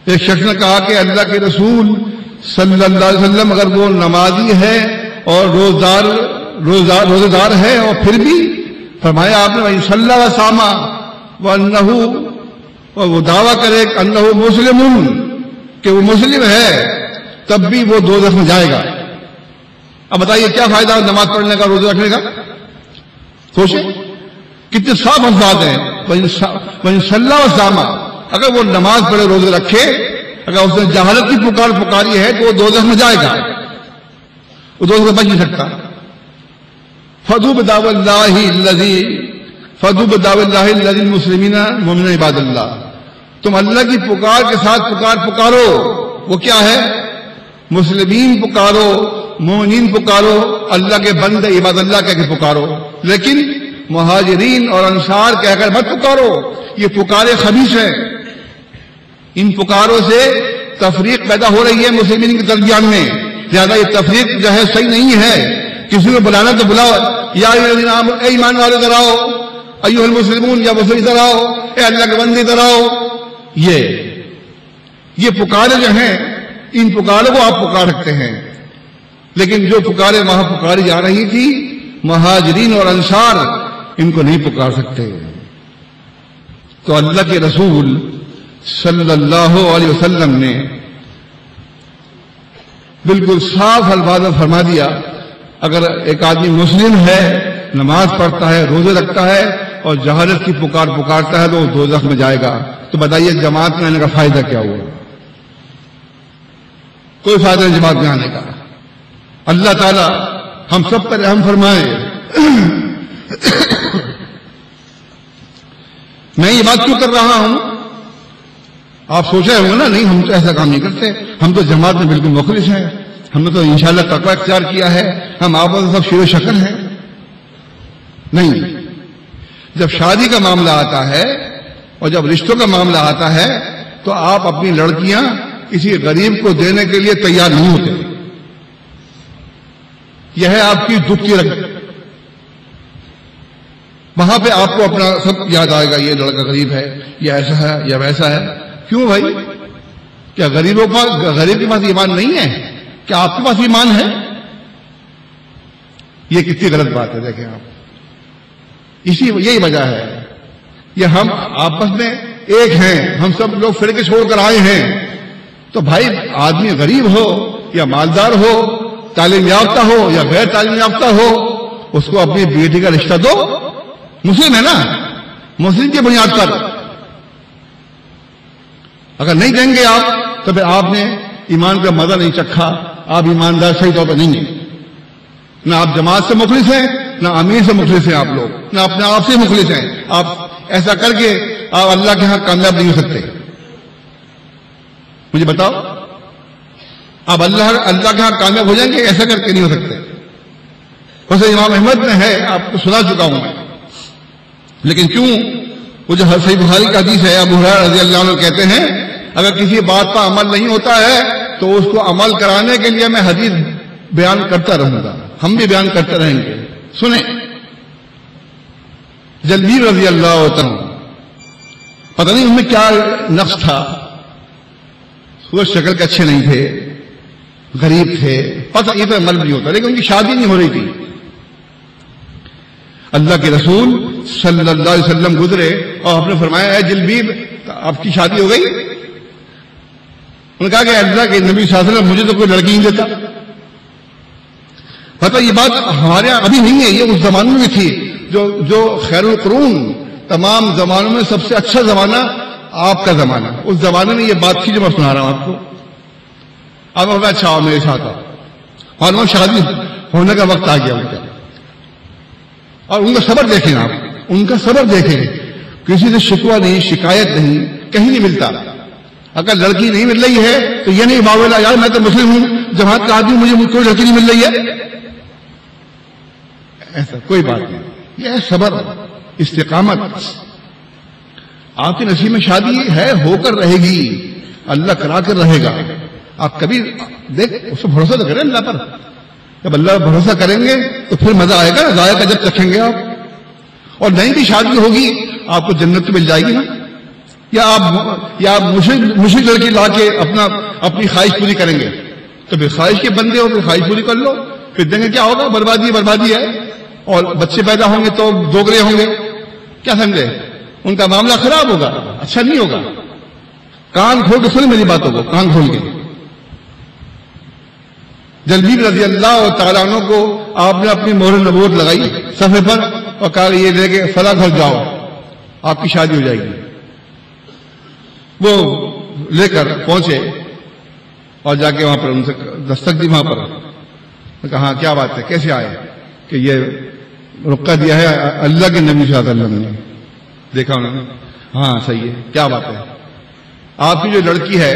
ایک شخص نے کہا کہ اللہ کے رسول صلی اللہ علیہ وسلم، اگر وہ نمازی ہے اور روزے دار ہے اور پھر بھی فرمایا آپ نے وإن صلى وصام وأنه، وہ دعویٰ کرے کہ انه مسلم، کہ وہ مسلم ہے، تب بھی وہ دوزخ میں جائے گا۔ اب بتائیے کیا فائدہ نماز پڑھنے کا، روزہ رکھنے کا؟ سوچیں کتنے صاف الفاظ ہیں، وإن صلى وصام، اگر وہ نماز پڑھے روزے رکھے، اگر اس نے جہالت کی پکاری ہے تو وہ دوزخ میں جائے گا، وہ دوزخ میں بچ نہیں سکتا۔ فدوا بدعوى الله المسلمین مومن عباد اللہ، تم اللہ کی پکار کے ساتھ پکارو، وہ کیا ہے؟ مسلمین پکارو، مومنین پکارو، اللہ کے بندے عباد اللہ کہہ کے پکارو، لیکن مہاجرین اور انصار کہہ کر مت پکارو، یہ پکارے خبیث ہیں۔ ان پکاروں سے تفریق پیدا ہو رہی ہے مسلمین کے درمیان میں، لہذا یہ تفریق جو ہے صحیح نہیں ہے۔ کسی کو بلانا تو بلاؤ، یا اے ایمان والے ادھر آؤ، ایھا المسلمون، یا مسلم ادھر آؤ، اے اللہ کے بندے ادھر آؤ۔ یہ پکارے جو ہیں، ان پکاروں کو آپ پکار سکتے ہیں، لیکن جو پکارے وہاں پکاری جا رہی تھی مہاجرین اور انصار، ان کو نہیں پکار سکتے۔ تو اللہ کے رسول صلی اللہ علیہ وسلم نے بالکل صاف الفاظ میں فرما دیا، اگر ایک آدمی مسلم ہے، نماز پڑھتا ہے، روزے رکھتا ہے اور جہالت کی پکارتا ہے تو وہ دوزخ میں جائے گا۔ تو بتائیے جماعت میں آنے کا فائدہ کیا ہوا؟ کوئی فائدہ نہیں جماعت میں آنے کا۔ اللہ تعالی ہم سب پر رحم فرمائے۔ میں یہ بات کیوں کر رہا ہوں؟ آپ سوچ رہے ہوں گے نا، نہیں ہم تو ایسا کام نہیں کرتے، ہم تو جماعت میں بالکل مخلص ہیں، ہم نے تو انشاءاللہ تقویٰ اختیار کیا ہے، ہم آپس میں سب شیر و شکر ہیں۔ نہیں، جب شادی کا معاملہ آتا ہے اور جب رشتوں کا معاملہ آتا ہے تو آپ اپنی لڑکیاں کسی غریب کو دینے کے لیے تیار نہیں ہوتے۔ یہ ہے آپ کی دکھ کی رقم، وہاں پہ آپ کو اپنا سب یاد آئے گا، یہ لڑکا غریب ہے، یہ ایسا ہے، یہ ویسا ہے۔ کیوں بھائی؟ کیا غریب کے پاس ایمان نہیں ہے؟ کیا آپ کے پاس ایمان ہے؟ یہ کتنی غلط بات ہے، دیکھیں آپ، یہی وجہ ہے، یہ ہم آپس میں ایک ہیں، ہم سب لوگ فرقے چھوڑ کر آئے ہیں۔ تو بھائی آدمی غریب ہو یا مالدار ہو، تعلیم یافتہ ہو یا غیر تعلیم یافتہ ہو، اس کو اپنی بیٹی کا رشتہ دو۔ مسلم ہے نا، مسلم کی بنیاد پر۔ اگر نہیں دیں گے آپ تو پھر آپ نے ایمان کا مزہ نہیں چکھا، آپ ایماندار صحیح طور پر نہیں ہیں۔ نہ آپ جماعت سے مخلص ہیں، نہ امیر سے مخلص ہیں آپ لوگ، نہ اپنے آپ سے مخلص ہیں۔ آپ ایسا کر کے آپ اللہ کے ہاں کامیاب نہیں ہو سکتے۔ مجھے بتاؤ، آپ اللہ کے ہاں کامیاب ہو جائیں گے؟ ایسا کر کے نہیں ہو سکتے۔ ویسے امام احمد میں ہے، آپ کو سنا چکا ہوں میں، لیکن کیوں وہ جو صحیح بخاری کا حدیث ہے، ابو ہریرہ رضی اللہ عنہ کہتے ہیں اگر کسی بات پر عمل نہیں ہوتا ہے تو اس کو عمل کرانے کے لیے میں حدیث بیان کرتا رہوں گا، ہم بھی بیان کرتے رہیں گے۔ سنیں، جلبیب رضی اللہ عنہ، پتہ نہیں ان میں کیا نقص تھا، وہ شکل کے اچھے نہیں تھے، غریب تھے، پتہ یہ تو عمل نہیں ہوتا، لیکن ان کی شادی نہیں ہو رہی تھی۔ اللہ کے رسول صلی اللہ علیہ وسلم گزرے اور آپ نے فرمایا اے جلبیب آپ کی شادی ہو گئی؟ انہوں نے کہا کہ اللہ کے نبی صلی اللہ علیہ وسلم مجھے تو کوئی لڑکی نہیں دیتا۔ پتہ یہ بات ہمارے یہاں ابھی نہیں ہے، یہ اس زمانے میں تھی جو خیر القرون، تمام زمانوں میں سب سے اچھا زمانہ آپ کا زمانہ، اس زمانے میں یہ بات تھی جو میں سنا رہا ہوں آپ کو۔ اب ہمیں اچھا آؤ میرے ساتھ آؤ، اور وہ شادی ہونے کا وقت آ گیا ان کا، اور ان کا صبر دیکھیں آپ، ان کا صبر دیکھیں، کسی سے شکوہ نہیں، شکایت نہیں، کہیں نہیں ملتا۔ اگر لڑکی نہیں مل رہی ہے تو یہ نہیں باولا یار میں تو مسلم ہوں، جماعت کا آدمی مجھے کوئی لڑکی نہیں مل رہی ہے، ایسا کوئی بات نہیں، یہ صبر، استقامت۔ آپ کے نصیب میں شادی ہے، ہو کر رہے گی، اللہ کرا کر رہے گا۔ آپ کبھی دیکھ اس کو بھروسہ تو کریں اللہ پر، جب اللہ پر بھروسہ کریں گے تو پھر مزہ آئے گا، ذائقہ جب چکھیں گے آپ۔ اور نہیں بھی شادی ہوگی آپ کو جنت تو مل جائے گی نا، یا آپ مشرک لڑکی لا کے اپنی خواہش پوری کریں گے تو پھر خواہش کے بندے ہو، پھر خواہش پوری کر لو، پھر دیں گے کیا ہوگا، بربادی ہے، اور بچے پیدا ہوں گے تو دوگرے ہوں گے، کیا سمجھے، ان کا معاملہ خراب ہوگا، اچھا نہیں ہوگا۔ کان کھول کے سن میری باتوں کو، کان کھول کے۔ جلبیب رضی اللہ تعالیٰ عنہ کو آپ نے اپنی مہر نبوت لگائی صفحے پر اور کہا یہ لے کے فلاں گھر جاؤ آپ کی شادی ہو جائے گی۔ وہ لے کر پہنچے اور جا کے وہاں پر ان سے دستک دی، وہاں پر کہا کیا بات ہے، کیسے آئے؟ کہ یہ رقعہ دیا ہے اللہ کے نبی صلی اللہ علیہ وسلم نے۔ دیکھا انہوں نے، ہاں صحیح ہے، کیا بات ہے، آپ کی جو لڑکی ہے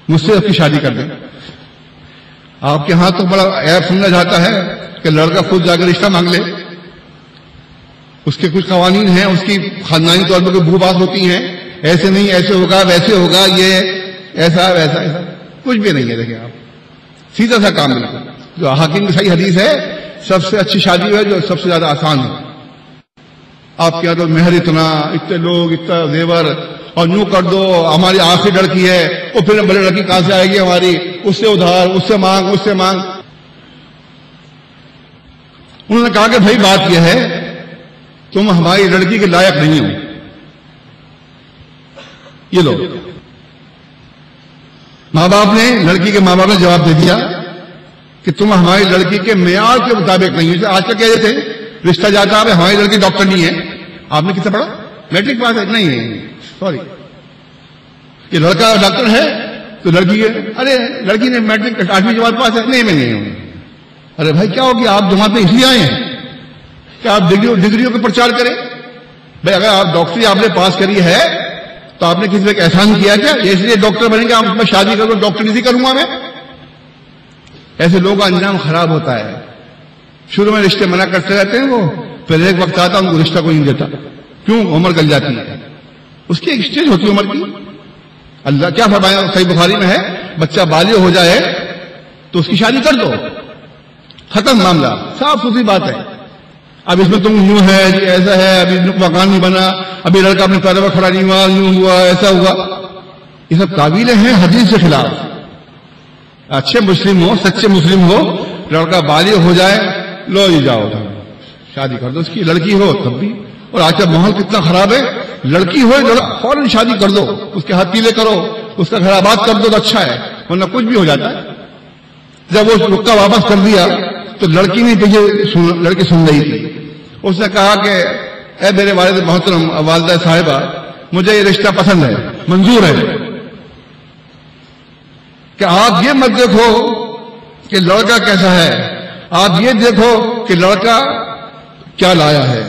مجھ سے اس کی شادی کر دیں۔ آپ کے ہاں تو بڑا عیب سمجھا جاتا ہے کہ لڑکا خود جا کر رشتہ مانگ لے، اس کے کچھ قوانین ہیں، اس کی خاندانی طور پر کوئی بو بات ہوتی ہیں، ایسے نہیں ایسے ہوگا ویسے ہوگا، یہ ایسا ویسا ایسا کچھ بھی نہیں ہے۔ دیکھیں آپ سیدھا سا کام ہے، جو حاکم کی صحیح حدیث ہے سب سے اچھی شادی ہے جو سب سے زیادہ آسان ہے۔ آپ کے یہاں تو مہر اتنا، اتنے لوگ، اتنا زیور، اور یوں کر دو ہماری آخری لڑکی ہے، اور پھر بڑی لڑکی کہاں سے آئے گی ہماری، اس سے ادھار، اس سے مانگ، اس سے مانگ۔ انہوں نے کہا کہ بھائی بات یہ ہے تم ہماری لڑکی کے لائق نہیں ہو، یہ لو۔ ماں باپ نے، لڑکی کے ماں باپ نے جواب دے دیا کہ تم ہماری لڑکی کے معیار کے مطابق نہیں ہو۔ آج تک کہہ رہے تھے رشتہ جاتا ہے ہماری لڑکی ڈاکٹر نہیں ہے، آپ نے کس سے پڑھا، میٹرک پاس ہے؟ نہیں، سوری، یہ لڑکا ڈاکٹر ہے تو لڑکی ہے، ارے لڑکی نے میٹرک 8ویں جماعت پاس ہے، نہیں میں نہیں ہوں۔ ارے بھائی کیا ہوگی، آپ جماعت میں اس لیے آئے ہیں کہ آپ ڈگریوں کا پرچار کریں؟ بھائی اگر آپ ڈاکٹری آپ نے پاس کری ہے تو آپ نے کسی ایک احسان کیا کیا؟ اس لیے ڈاکٹر بنیں گے آپ میں شادی کروں ڈاکٹر نہیں کروں گا میں؟ ایسے لوگوں کا انجام خراب ہوتا ہے، شروع میں رشتے منع کرتے رہتے ہیں، وہ پھر ایک وقت آتا ان کو رشتہ کوئی نہیں دیتا، کیوں؟ عمر گل جاتی ہے، اس کی ایک اسٹیج ہوتی ہے عمر کی۔ اللہ کیا فرمایا صحیح بخاری میں ہے، بچہ بالغ ہو جائے تو اس کی شادی کر دو، ختم معاملہ، صاف ستھری بات ہے۔ اب اس میں تم یوں ہے جی ایسا ہے، ابھی مکان نہیں بنا، ابھی لڑکا اپنے پیروں پر کھڑا نہیں ہوا، یوں ہوا ایسا ہوا، یہ سب تعویلیں ہیں حدیث کے خلاف۔ اچھے مسلم ہو، سچے مسلم ہو، لڑکا بالغ ہو جائے، لو یہ جاؤ شادی کر دو، اس کی لڑکی ہو تب بھی۔ اور آج کا ماحول کتنا خراب ہے، لڑکی ہو فوراً شادی کر دو، اس کے ہاتھ پیلے کرو، اس کا گھر آباد کر دو تو اچھا ہے، ورنہ کچھ بھی ہو جاتا ہے۔ جب وہ رکا واپس کر دیا تو لڑکی نے لڑکی سن رہی تھی، اس نے کہا کہ اے میرے والد محترم والدہ صاحبہ، مجھے یہ رشتہ پسند ہے، منظور ہے، کہ آپ یہ مت دیکھو کہ لڑکا کیسا ہے، آپ یہ دیکھو کہ لڑکا کیا لایا ہے،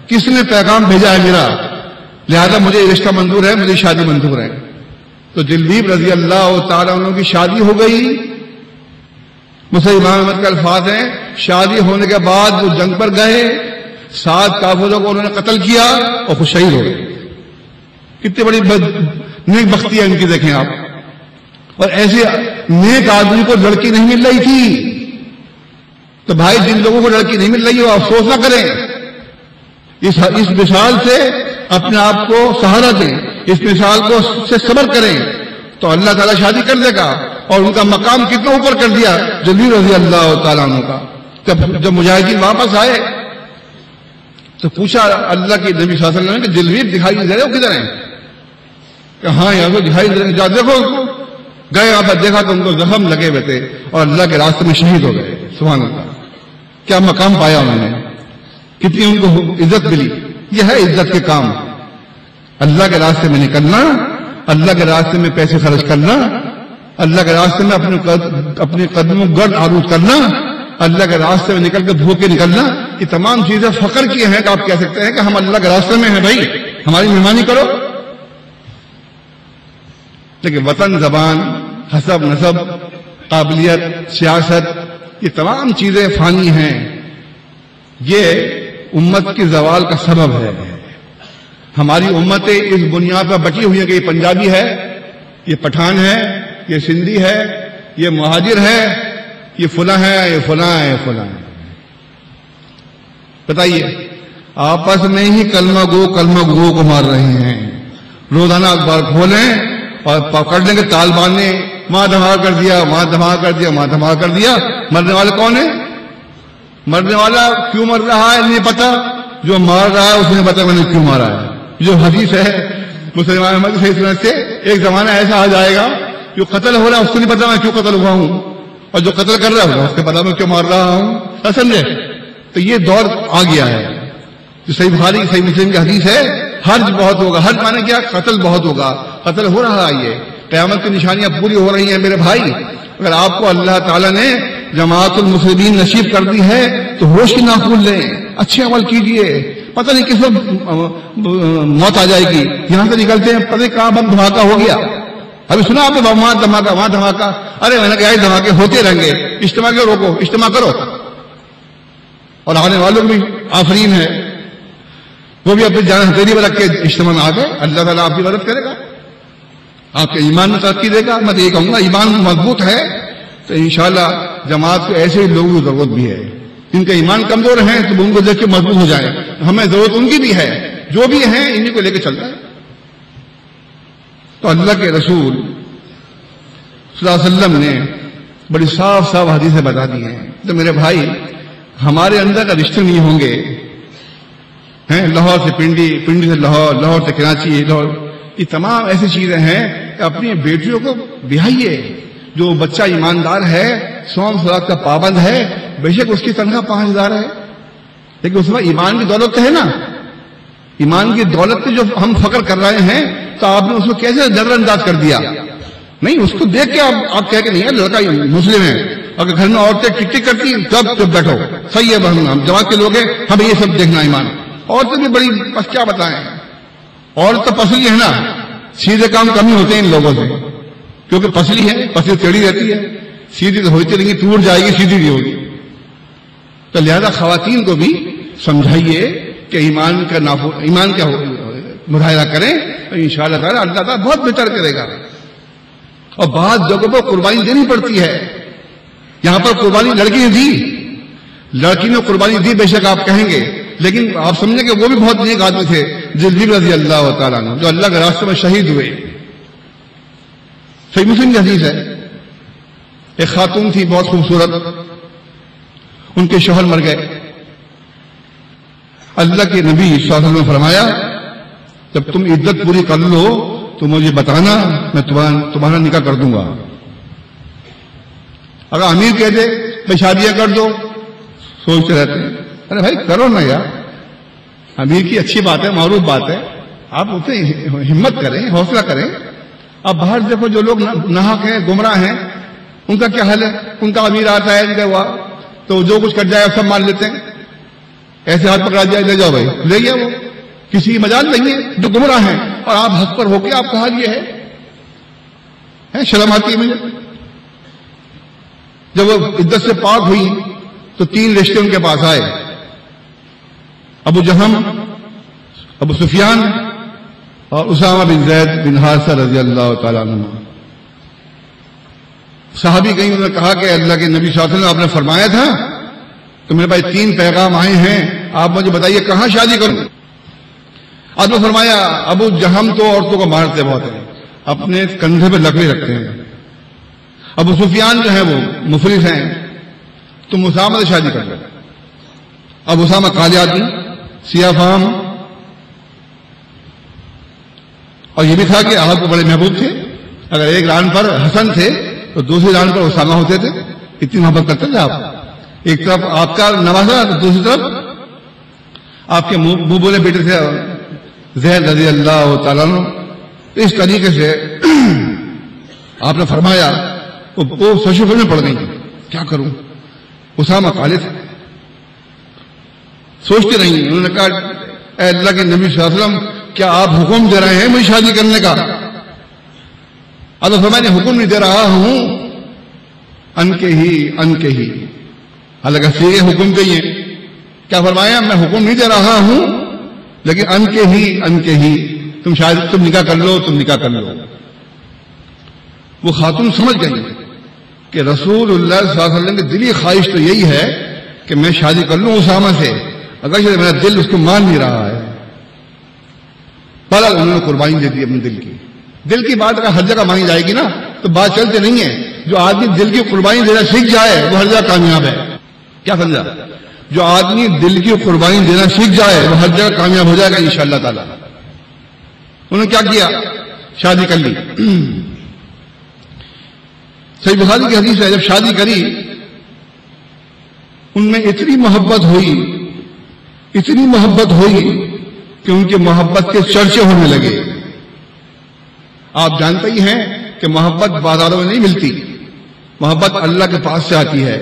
کس نے پیغام بھیجا ہے میرا، لہذا مجھے یہ رشتہ منظور ہے، مجھے شادی منظور ہے۔ تو جلبیب رضی اللہ تعالیٰ عنہ کی شادی ہو گئی۔ مسلم امام احمد کے الفاظ ہیں، شادی ہونے کے بعد وہ جنگ پر گئے، 7 کافروں کو انہوں نے قتل کیا اور خود شہید ہو گئے. کتنی بڑی نیک بختی ہے ان کی، دیکھیں آپ. اور ایسے نیک آدمی کو لڑکی نہیں مل رہی تھی. تو بھائی جن لوگوں کو لڑکی نہیں مل رہی ہے وہ افسوس نہ کریں، اس مثال سے اپنے آپ کو سہارا دیں، اس مثال کو سے صبر کریں تو اللہ تعالیٰ شادی کر دے گا. اور ان کا مقام کتنا اوپر کر دیا جلیل رضی اللہ تعالیٰ عنہ کا. جب مجاہدین واپس آئے تو پوچھا اللہ کے نبی صلی اللہ علیہ وسلم نے کہ جلیل دکھائی دے رہے ہو کدھر ہیں؟ کہ ہاں یہاں کو دکھائی دے رہے، جا دیکھو. گئے وہاں پر دیکھا تو ان کو زخم لگے ہوئے تھے اور اللہ کے راستے میں شہید ہو گئے. سبحان اللہ، کیا مقام پایا انہوں نے، کتنی ان کو عزت ملی. یہ ہے عزت کے کام، اللہ کے راستے میں نکلنا، اللہ کے راستے میں پیسے خرچ کرنا، اللہ کے راستے میں اپنے قدموں گرد آلود کرنا، اللہ کے راستے میں نکل کے بھوکے نکلنا. یہ تمام چیزیں فخر کی ہیں کہ آپ کہہ سکتے ہیں کہ ہم اللہ کے راستے میں ہیں، بھائی ہماری مہمانی کرو. لیکن وطن، زبان، حسب نسب، قابلیت، سیاست، یہ تمام چیزیں فانی ہیں. یہ امت کی زوال کا سبب ہے. ہماری امتیں اس بنیاد پر بچی ہوئی ہیں کہ یہ پنجابی ہے، یہ پٹھان ہے، یہ سندھی ہے، یہ مہاجر ہے، یہ فلاں ہے، یہ فلاں ہے، یہ فلاں ہے. بتائیے، آپس میں ہی کلمہ گو کو مار رہے ہیں. روزانہ اخبار کھولیں اور پکڑ لیں گے طالبان نے وہاں دھماکہ کر دیا، وہاں دھماکہ کر دیا، وہاں دھماکہ کر دیا. مرنے والا کون ہے؟ مرنے والا کیوں مر رہا ہے نہیں پتا، جو مار رہا ہے اس نے پتا میں نے کیوں مارا ہے. جو حدیث ہے مسلمان احمد صحیح سنت سے، ایک زمانہ ایسا آ جائے گا جو قتل ہو رہا ہے اس کو نہیں پتا میں کیوں قتل ہوا ہوں، اور جو قتل کر رہا ہوگا اس کو پتا میں کیوں مار رہا ہوں. سمجھے؟ تو یہ دور آ گیا ہے. جو صحیح بخاری صحیح مسلم کی حدیث ہے، حرج بہت ہوگا. حرج مانے کیا؟ قتل بہت ہوگا، قتل ہو رہا ہے. یہ قیامت کی نشانیاں پوری ہو رہی ہیں میرے بھائی. اگر آپ کو اللہ تعالیٰ نے جماعت المسلمین نصیب کر دی ہے تو ہوش کی ناخن لیں، اچھے عمل کیجئے. پتہ نہیں کس وقت موت آ جائے گی. یہاں سے نکلتے ہیں پتہ نہیں کہاں بم دھماکہ ہو گیا. ابھی سنا آپ نے وہاں دھماکہ وہاں دھماکہ. ارے میں نے کہا دھماکے ہوتے رہیں گے، اجتماع کیوں روکو، اجتماع کرو. اور آنے والوں بھی آفرین ہے، وہ بھی اپنی جان ہتھیلی میں رکھ کے اجتماع میں آ گئے. اللہ تعالیٰ آپ کی مدد کرے گا، آپ کے ایمان میں ترقی دے گا. میں تو یہ کہوں گا ایمان مضبوط ہے تو انشاءاللہ جماعت کو ایسے لوگوں کی ضرورت بھی ہے. جن کا ایمان کمزور ہیں تو ان کو دیکھ کے مضبوط ہو جائے. ہمیں ضرورت ان کی بھی ہے، جو بھی ہیں انہیں کو لے کے چلتا ہے. تو اللہ کے رسول صلی اللہ علیہ وسلم نے بڑی صاف صاف حدیثیں بتا دی ہیں. تو میرے بھائی ہمارے اندر کا رشتے نہیں ہوں گے. لاہور سے پنڈی، پنڈی سے لاہور، لاہور سے کراچی، لاہور، یہ تمام ایسی چیزیں ہیں کہ اپنی بیٹیوں کو بہائیے. جو بچہ ایماندار ہے، صوم صلات کا پابند ہے، بے شک اس کی تنخواہ 5000 ہے، لیکن اس میں ایمان کی دولت ہے نا. ایمان کی دولت پہ جو ہم فخر کر رہے ہیں تو آپ نے اس کو کیسے نظر انداز کر دیا؟ نہیں، اس کو دیکھ کے آپ کہہ کے نہیں ہے لڑکا مسلم ہے. اگر گھر میں عورتیں ٹک ٹک کرتی ہیں تب تو بیٹھو، صحیح ہے، ہم جماعت کے لوگ ہیں، ہمیں یہ سب دیکھنا ایمان. عورتیں بھی بڑی بس کیا بتائیں، عورت تو پسلی ہے نا. سیدھے کام کم ہی ہوتے ہیں ان لوگوں سے، کیونکہ پسلی ہے، پسلی ٹیڑھی رہتی ہے، سیدھی تو ہوتی رہیں گی، ٹوٹ جائے گی، سیدھی نہیں ہوگی. تو لہذا خواتین کو بھی سمجھائیے کہ ایمان کا مظاہرہ کریں تو انشاءاللہ تعالی اللہ تعالیٰ بہت بہتر کرے گا. اور بعض جگہوں پر قربانی دینی پڑتی ہے. یہاں پر قربانی لڑکی نے دی، لڑکی نے قربانی دی بے شک آپ کہیں گے، لیکن آپ سمجھیں کہ وہ بھی بہت نیک آدمی تھے. جلیل رضی اللہ تعالیٰ عنہ جو اللہ کے راستے میں شہید ہوئے. صحیح مسلم کی حدیث ہے، ایک خاتون تھی بہت خوبصورت، ان کے شوہر مر گئے. اللہ کے نبی صلی اللہ علیہ وسلم نے فرمایا جب تم عدت پوری کر لو تو مجھے بتانا، میں تمہارا نکاح کر دوں گا. اگر امیر کہہ دے میں شادیاں کر دو، سوچتے رہتے ہیں ارے بھائی کرو نا یار. امیر کی اچھی بات ہے، معروف بات ہے، آپ اسے ہمت کریں، حوصلہ کریں. اب باہر دیکھو جو لوگ ناحق ہیں، گمراہ ہیں، ان کا کیا حال ہے؟ ان کا امیر آتا ہے ان کا ہوا تو جو کچھ کر جائے سب مان لیتے ہیں. ایسے ہاتھ پکڑا جائے لے جاؤ بھائی، لے گیا وہ، کسی کی مجال نہیں ہے. جو گمراہ ہیں اور آپ حق پر ہو کے آپ کا حال یہ ہے. شرم آتی ہے مجھے. جب وہ عدت سے پاک ہوئی تو 3 رشتے ان کے پاس آئے. ابو جہم، ابو سفیان اور اسامہ بن زید بن حارثہ رضی اللہ تعالیٰ عنہ. صحابی کہیں انہوں نے کہا کہ اللہ کے نبی صلی اللہ علیہ وسلم آپ نے فرمایا تھا کہ میرے پاس 3 پیغام آئے ہیں، آپ مجھے بتائیے کہاں شادی کروں. آپ نے فرمایا ابو جہم تو عورتوں کو مارتے بہت ہیں، اپنے کندھے پہ لکڑی رکھتے ہیں. ابو سفیان جو ہیں وہ مفلس ہیں، تم اسامہ سے شادی کر لو. اب اسامہ کالے آدمی، سیاہ فام، اور یہ بھی تھا کہ آپ کو بڑے محبوب تھے. اگر ایک ران پر حسن تھے تو دوسری ران پر اسامہ ہوتے تھے. اتنی محبت کرتے تھے آپ. ایک طرف آپ کا نوازا تو دوسری طرف آپ کے منہ بولے بیٹے تھے زید رضی اللہ تعالیٰ عنہ. اس طریقے سے آپ نے فرمایا وہ سوشل میں پڑ گئی، کیا کروں. اسامہ کالے تھے، سوچتے رہی. انہوں نے کہا اے اللہ کے نبی صلی اللہ علیہ وسلم کیا آپ حکم دے رہے ہیں مجھے شادی کرنے کا؟ اللہ فرمایا میں حکم نہیں دے رہا ہوں، ان کے ہی حالانکہ سیرے حکم کے ہی ہیں. کیا فرمایا میں حکم نہیں دے رہا ہوں لیکن ان کے ہی تم شاید تم نکاح کر لو، تم نکاح کر لو. وہ خاتون سمجھ گئی کہ رسول اللہ صلی اللہ علیہ وسلم کی دلی خواہش تو یہی ہے کہ میں شادی کر لوں اسامہ سے، اگرچہ میرا دل اس کو مان نہیں رہا ہے. بہرحال انہوں نے قربانی دے دی اپنے دل کی. دل کی بات اگر ہر جگہ مانی جائے گی نا تو بات چلتے نہیں ہے. جو آدمی دل کی قربانی دینا سیکھ جائے وہ ہر جگہ کامیاب ہے. کیا سمجھا؟ جو آدمی دل کی قربانی دینا سیکھ جائے وہ ہر جگہ کامیاب ہو جائے گا انشاءاللہ تعالی. انہوں نے کیا کیا؟ شادی کر لی. صحیح بخاری کی حدیث ہے جب شادی کری ان میں اتنی محبت ہوئی کہ ان کی محبت کے چرچے ہونے لگے. آپ جانتے ہی ہیں کہ محبت بازاروں میں نہیں ملتی، محبت اللہ کے پاس سے آتی ہے.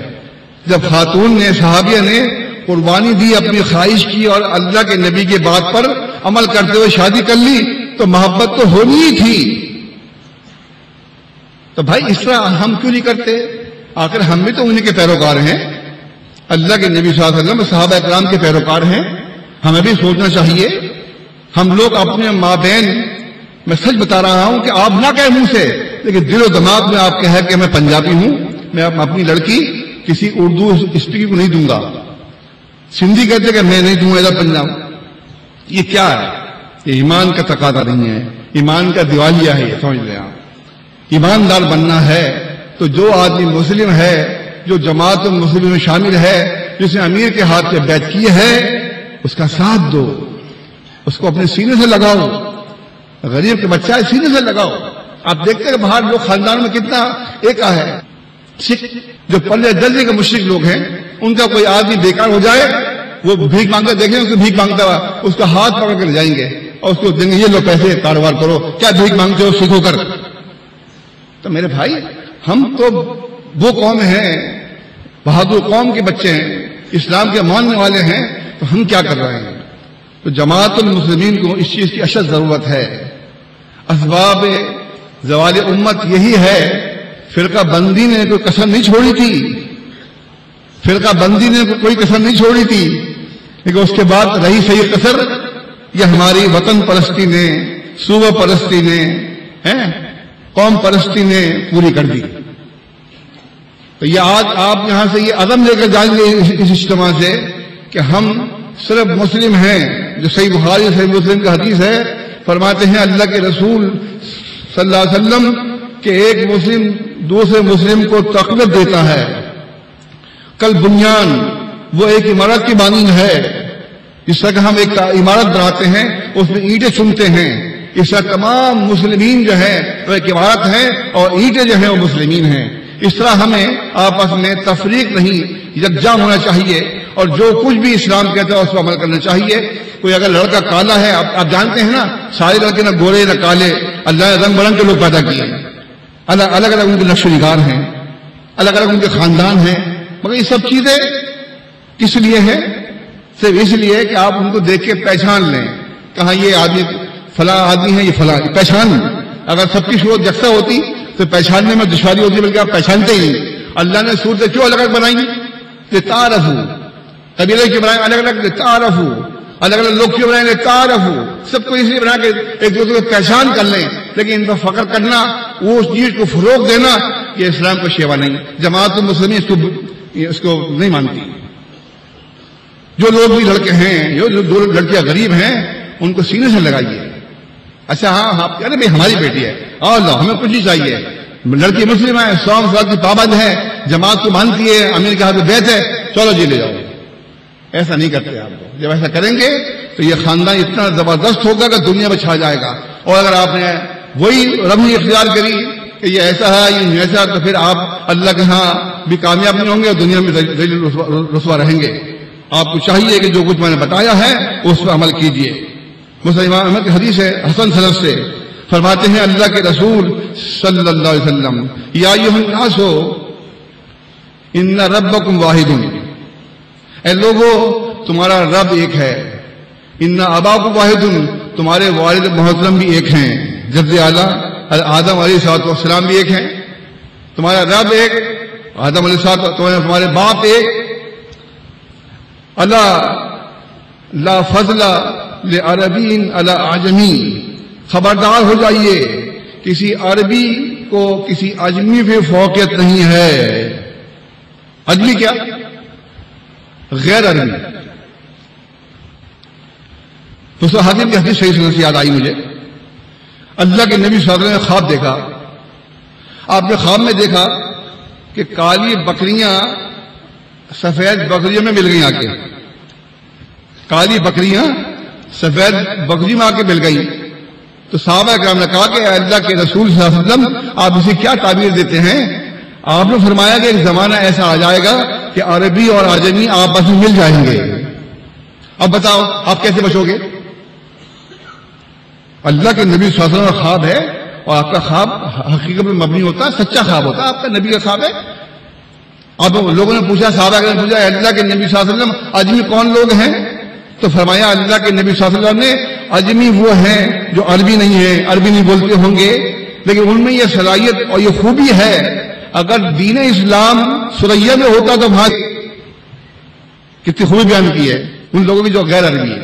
جب خاتون نے صحابیہ نے قربانی دی، اپنی خواہش کی اور اللہ کے نبی کی بات پر عمل کرتے ہوئے شادی کر لی تو محبت تو ہونی ہی تھی. تو بھائی اس طرح ہم کیوں نہیں کرتے؟ آخر ہم بھی تو انہیں کے پیروکار ہیں. اللہ کے نبی صلی اللہ علیہ وسلم صحابہ اکرام کے پیروکار ہیں. ہمیں بھی سوچنا چاہیے. ہم لوگ اپنے مابین، میں سچ بتا رہا ہوں کہ آپ نہ کہیں منہ سے لیکن دل و دماغ میں آپ کہے کہ میں پنجابی ہوں، میں اپنی لڑکی کسی اردو اسپیکر کو نہیں دوں گا. سندھی کہتے کہ میں نہیں دوں گا ادھر پنجاب. یہ کیا ہے؟ یہ ایمان کا تقاضا نہیں ہے، ایمان کا دیوالیہ ہے. یہ سمجھ لیں آپ. ایماندار بننا ہے تو جو آدمی مسلم ہے، جو جماعت المسلمین میں شامل ہے، جس نے امیر کے ہاتھ سے بیعت کی ہے، اس کا ساتھ دو، اس کو اپنے سینے سے لگاؤ. غریب کے بچہ ہے سینے سے لگاؤ. آپ دیکھتے ہیں کہ باہر لوگ خاندان میں کتنا ایک ہے. سکھ جو پلے درجے کے مشرک لوگ ہیں ان کا کوئی آدمی بیکار ہو جائے وہ بھیک مانگتا دیکھیں اس کو بھیک مانگتا ہوا اس کا ہاتھ پکڑ کے لے جائیں گے اور اس کو دیں گے یہ لو پیسے کاروبار کرو، کیا بھیک مانگتے ہو سیکھو کر. تو میرے بھائی ہم تو وہ قوم ہیں، بہادر قوم کے بچے ہیں، اسلام کے ماننے والے ہیں، تو ہم کیا کر رہے ہیں؟ تو جماعت المسلمین کو اس چیز کی اشد ضرورت ہے. اسباب زوال امت یہی ہے. فرقہ بندی نے کوئی کسر نہیں چھوڑی تھی، فرقہ بندی نے کوئی کسر نہیں چھوڑی تھی، لیکن اس کے بعد رہی صحیح کسر یہ ہماری وطن پرستی نے، صوبہ پرستی نے، قوم پرستی نے پوری کر دی. تو یہ آج آپ یہاں سے یہ عزم لے کر جائیں گے اس اجتماع سے کہ ہم صرف مسلم ہیں. جو صحیح بخاری صحیح مسلم کا حدیث ہے، فرماتے ہیں اللہ کے رسول صلی اللہ علیہ وسلم کہ ایک مسلم دوسرے مسلم کو تقویت دیتا ہے. کل بنیان وہ ایک عمارت کی مانند ہے. جس طرح کہ ہم ایک عمارت بناتے ہیں اس میں اینٹیں چنتے ہیں، اس طرح تمام مسلمین جو ہیں وہ ایک عمارت ہیں اور اینٹیں جو ہیں وہ مسلمین ہیں. اس طرح ہمیں آپس میں تفریق نہیں، یکجا ہونا چاہیے اور جو کچھ بھی اسلام کہتا ہے اس پر عمل کرنا چاہیے. کوئی اگر لڑکا کالا ہے، آپ جانتے ہیں نا سارے لڑکے نہ گورے نہ کالے، اللہ نے رنگ برنگ کے لوگ پیدا کیے ہیں، الگ الگ ان کے نقش و نگار ہیں، الگ الگ ان کے خاندان ہیں. مگر یہ سب چیزیں کس لیے ہیں؟ صرف اس لیے کہ آپ ان کو دیکھ کے پہچان لیں، کہاں یہ آدمی فلاں آدمی ہے، یہ فلاں پہچان. اگر سب کی صورت یکساں ہوتی تو پہچاننے میں دشواری ہوتی، بلکہ آپ پہچانتے ہی نہیں. اللہ نے صورتیں کیوں الگ الگ بنائی؟ لتعارفوا، قبیلے کی بنائیں الگ الگ لتعارفوا. الگ الگ لوگ کیوں بنائیں گے؟ تعارفو، سب کو اس لیے بنا کے ایک دوسرے کو پہچان کر لیں، لیکن ان پر فخر کرنا، وہ اس چیز کو فروغ دینا، یہ اسلام کا شیوا نہیں۔ جماعت المسلمین اس کو نہیں مانتی۔ جو لوگ بھی لڑکے ہیں، جو دو لڑکیاں غریب ہیں، ان کو سینے سے لگائیے۔ اچھا ہاں ارے بھائی ہماری بیٹی ہے، اللہ ہمیں کچھ نہیں چاہیے، لڑکی مسلم ہے، 100 سال کی پابند ہے، جماعت کو مانتی ہے، امیر کے ہاتھ میں بیعت ہے، چلو جی لے جاؤ۔ ایسا نہیں کرتے آپ کو۔ جب ایسا کریں گے تو یہ خاندان اتنا زبردست ہوگا کہ دنیا میں چھا جائے گا۔ اور اگر آپ نے وہی روی اختیار کری کہ یہ ایسا ہے یہ ایسا، تو پھر آپ اللہ کے ہاں بھی کامیاب نہیں ہوں گے اور دنیا میں ذلیل رسوا رہیں گے۔ آپ کو چاہیے کہ جو کچھ میں نے بتایا ہے اس پر عمل کیجیے۔ مسلم احمد کی حدیث ہے حسن سند سے، فرماتے ہیں اللہ کے رسول صلی اللہ علیہ وسلم، یا ایھا الناس ان ربکم واحد، اے لوگوں تمہارا رب ایک ہے، ان اباکم واحد، تمہارے والد محترم بھی ایک ہیں، جد اعلیٰ آدم علیہ السلام بھی ایک ہیں، تمہارا رب ایک، آدم علیہ السلام، تمہارے باپ ایک۔ اللہ لا فضل لعربی علی اعجمی، خبردار ہو جائیے کسی عربی کو کسی اجمی پہ فوقیت نہیں ہے۔ اجمی کیا؟ غیر عربی۔ دوستو حاکم کی حدیث صحیح سنت سے یاد آئی مجھے، اللہ کے نبی صلی اللہ علیہ وسلم نے خواب دیکھا۔ آپ نے خواب میں دیکھا کہ کالی بکریاں سفید بکریوں میں مل گئی، آ کے کالی بکریاں سفید بکری میں آ کے مل گئی۔ تو صحابہ کرام نے کہا کہ اللہ کے رسول صلی اللہ علیہ وسلم آپ اسے کیا تعبیر دیتے ہیں؟ آپ نے فرمایا کہ ایک زمانہ ایسا آ جائے گا کہ عربی اور اعجمی آپس میں مل جائیں گے۔ اب بتاؤ آپ کیسے بچو گے؟ اللہ کے نبی صلی اللہ علیہ وسلم کا خواب ہے، اور آپ کا خواب حقیقت میں مبنی ہوتا ہے، سچا خواب ہوتا ہے، آپ کا نبی کا خواب ہے۔ اب لوگوں نے پوچھا، صحابہ نے پوچھا اللہ کے نبی صلی اللہ علیہ وسلم اجمی کون لوگ ہیں؟ تو فرمایا اللہ کے نبی صلی اللہ علیہ وسلم نے اجمی وہ ہیں جو عربی نہیں ہے، عربی نہیں بولتے ہوں گے، لیکن ان میں یہ صلاحیت اور یہ خوبی ہے، اگر دین اسلام سریا میں ہوتا تو وہاں کتنی خوبی بیان کی ہے ان لوگوں کی جو غیر عربی ہے۔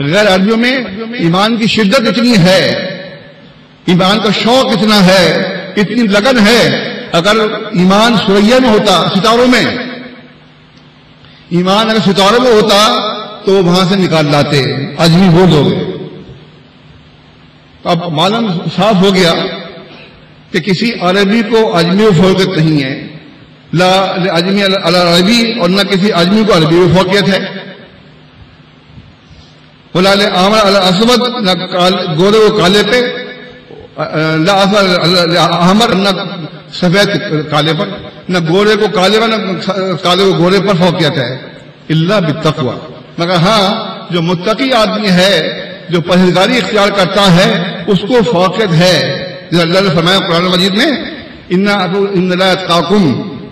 غیر عربیوں میں ایمان کی شدت اتنی ہے، ایمان کا شوق اتنا ہے، اتنی لگن ہے، اگر ایمان سریا میں ہوتا، ستاروں میں ایمان اگر ستاروں میں ہوتا تو وہاں سے نکال لاتے، اجمی وہ لوگ۔ اب معلوم صاف ہو گیا کہ کسی عربی کو اجمی و فوقیت نہیں ہے، لا اجمی عربی، اور نہ کسی اجمی کو عربی و فوقیت ہے، ولا احمر اسود، نہ گورے و کالے پہ، لا احمر نہ سفید کالے پر، نہ گورے کو کالے پر، نہ کالے کو گورے پر فوقیت ہے، الا بالتقوی، مگر ہاں جو متقی آدمی ہے، جو پرہیزگاری اختیار کرتا ہے، اس کو فوقیت ہے۔ جیسے اللہ نے فرمایا قرآن مجید میں، ان لا اتقاکم،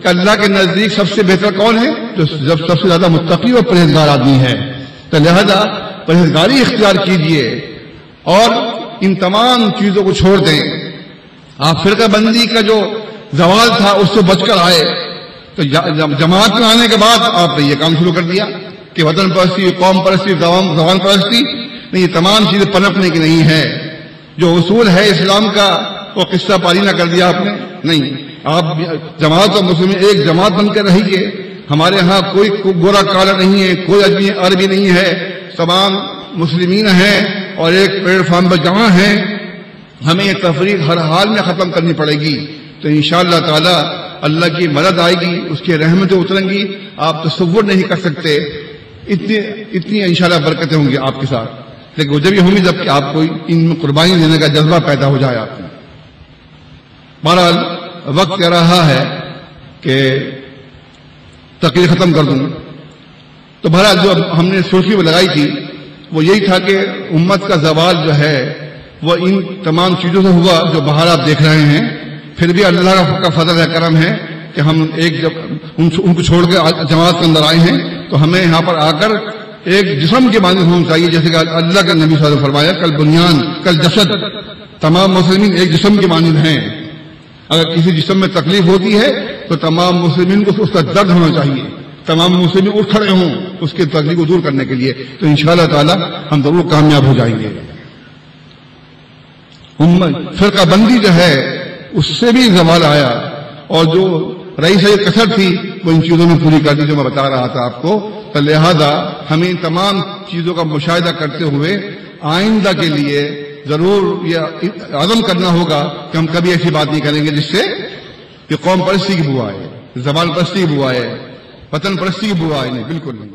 کہ اللہ کے نزدیک سب سے بہتر کون ہے؟ جو سب سے زیادہ متقی اور پرہیزگار آدمی ہے۔ تو لہذا پرہیزگاری اختیار کیجئے اور ان تمام چیزوں کو چھوڑ دیں۔ آپ فرقہ بندی کا جو زوال تھا اس سے بچ کر آئے، تو جماعت میں آنے کے بعد آپ نے یہ کام شروع کر دیا کہ وطن پرستی، قوم پرستی، زبان پرستی نہیں، یہ تمام چیزیں پنپنے کی نہیں ہے۔ جو اصول ہے اسلام کا وہ قصہ پاری نہ کر دیا آپ نے، نہیں، آپ جماعت اور مسلمین ایک جماعت بن کر رہیے۔ ہمارے ہاں کوئی گورا کالا نہیں ہے، کوئی عربی نہیں ہے، تمام مسلمین ہیں اور ایک پلیٹ فارم پر جمع ہیں۔ ہمیں یہ تفریق ہر حال میں ختم کرنی پڑے گی، تو انشاءاللہ تعالی اللہ کی مدد آئے گی، اس کی رحمتیں اتریں گی، آپ تصور نہیں کر سکتے اتنی انشاءاللہ برکتیں ہوں گی آپ کے ساتھ۔ لیکن وہ جب یہ ہوگی جب کہ آپ کو ان میں قربانی دینے کا جذبہ پیدا ہو جائے آپ میں۔ بہرحال وقت کہہ رہا ہے کہ تقریر ختم کر دوں، تو بہرحال جو ہم نے سرخی میں لگائی تھی وہ یہی تھا کہ امت کا زوال جو ہے وہ ان تمام چیزوں سے ہوا جو باہر آپ دیکھ رہے ہیں۔ پھر بھی اللہ کا فضل ہے، کرم ہے کہ ہم ان کو چھوڑ کے جماعت کے اندر آئے ہیں، تو ہمیں یہاں پر آ کر ایک جسم کے مانند ہونا چاہیے، جیسے کہ اللہ کے نبی صلی اللہ علیہ وسلم فرمایا کل بنیان کل جسد، تمام مسلمین ایک جسم کے مانند ہیں۔ اگر کسی جسم میں تکلیف ہوتی ہے تو تمام مسلمین کو اس کا درد ہونا چاہیے، تمام مسلم اٹھ کھڑے ہوں اس کے تکلیف کو دور کرنے کے لیے، تو انشاءاللہ تعالی ہم ضرور کامیاب ہو جائیں گے۔ فرقہ بندی جو ہے اس سے بھی زوال آیا، اور جو رئیس کثر تھی وہ ان چیزوں میں پوری کر دی جو میں بتا رہا تھا آپ کو۔ تو لہذا ہمیں ان تمام چیزوں کا مشاہدہ کرتے ہوئے آئندہ کے لیے ضرور یہ عزم کرنا ہوگا کہ ہم کبھی ایسی بات نہیں کریں گے جس سے کہ قوم پرستی کی بو آئے، زبان پرستی کی بو آئے، وطن پرستی کی بو آئے، نہیں، بالکل نہیں۔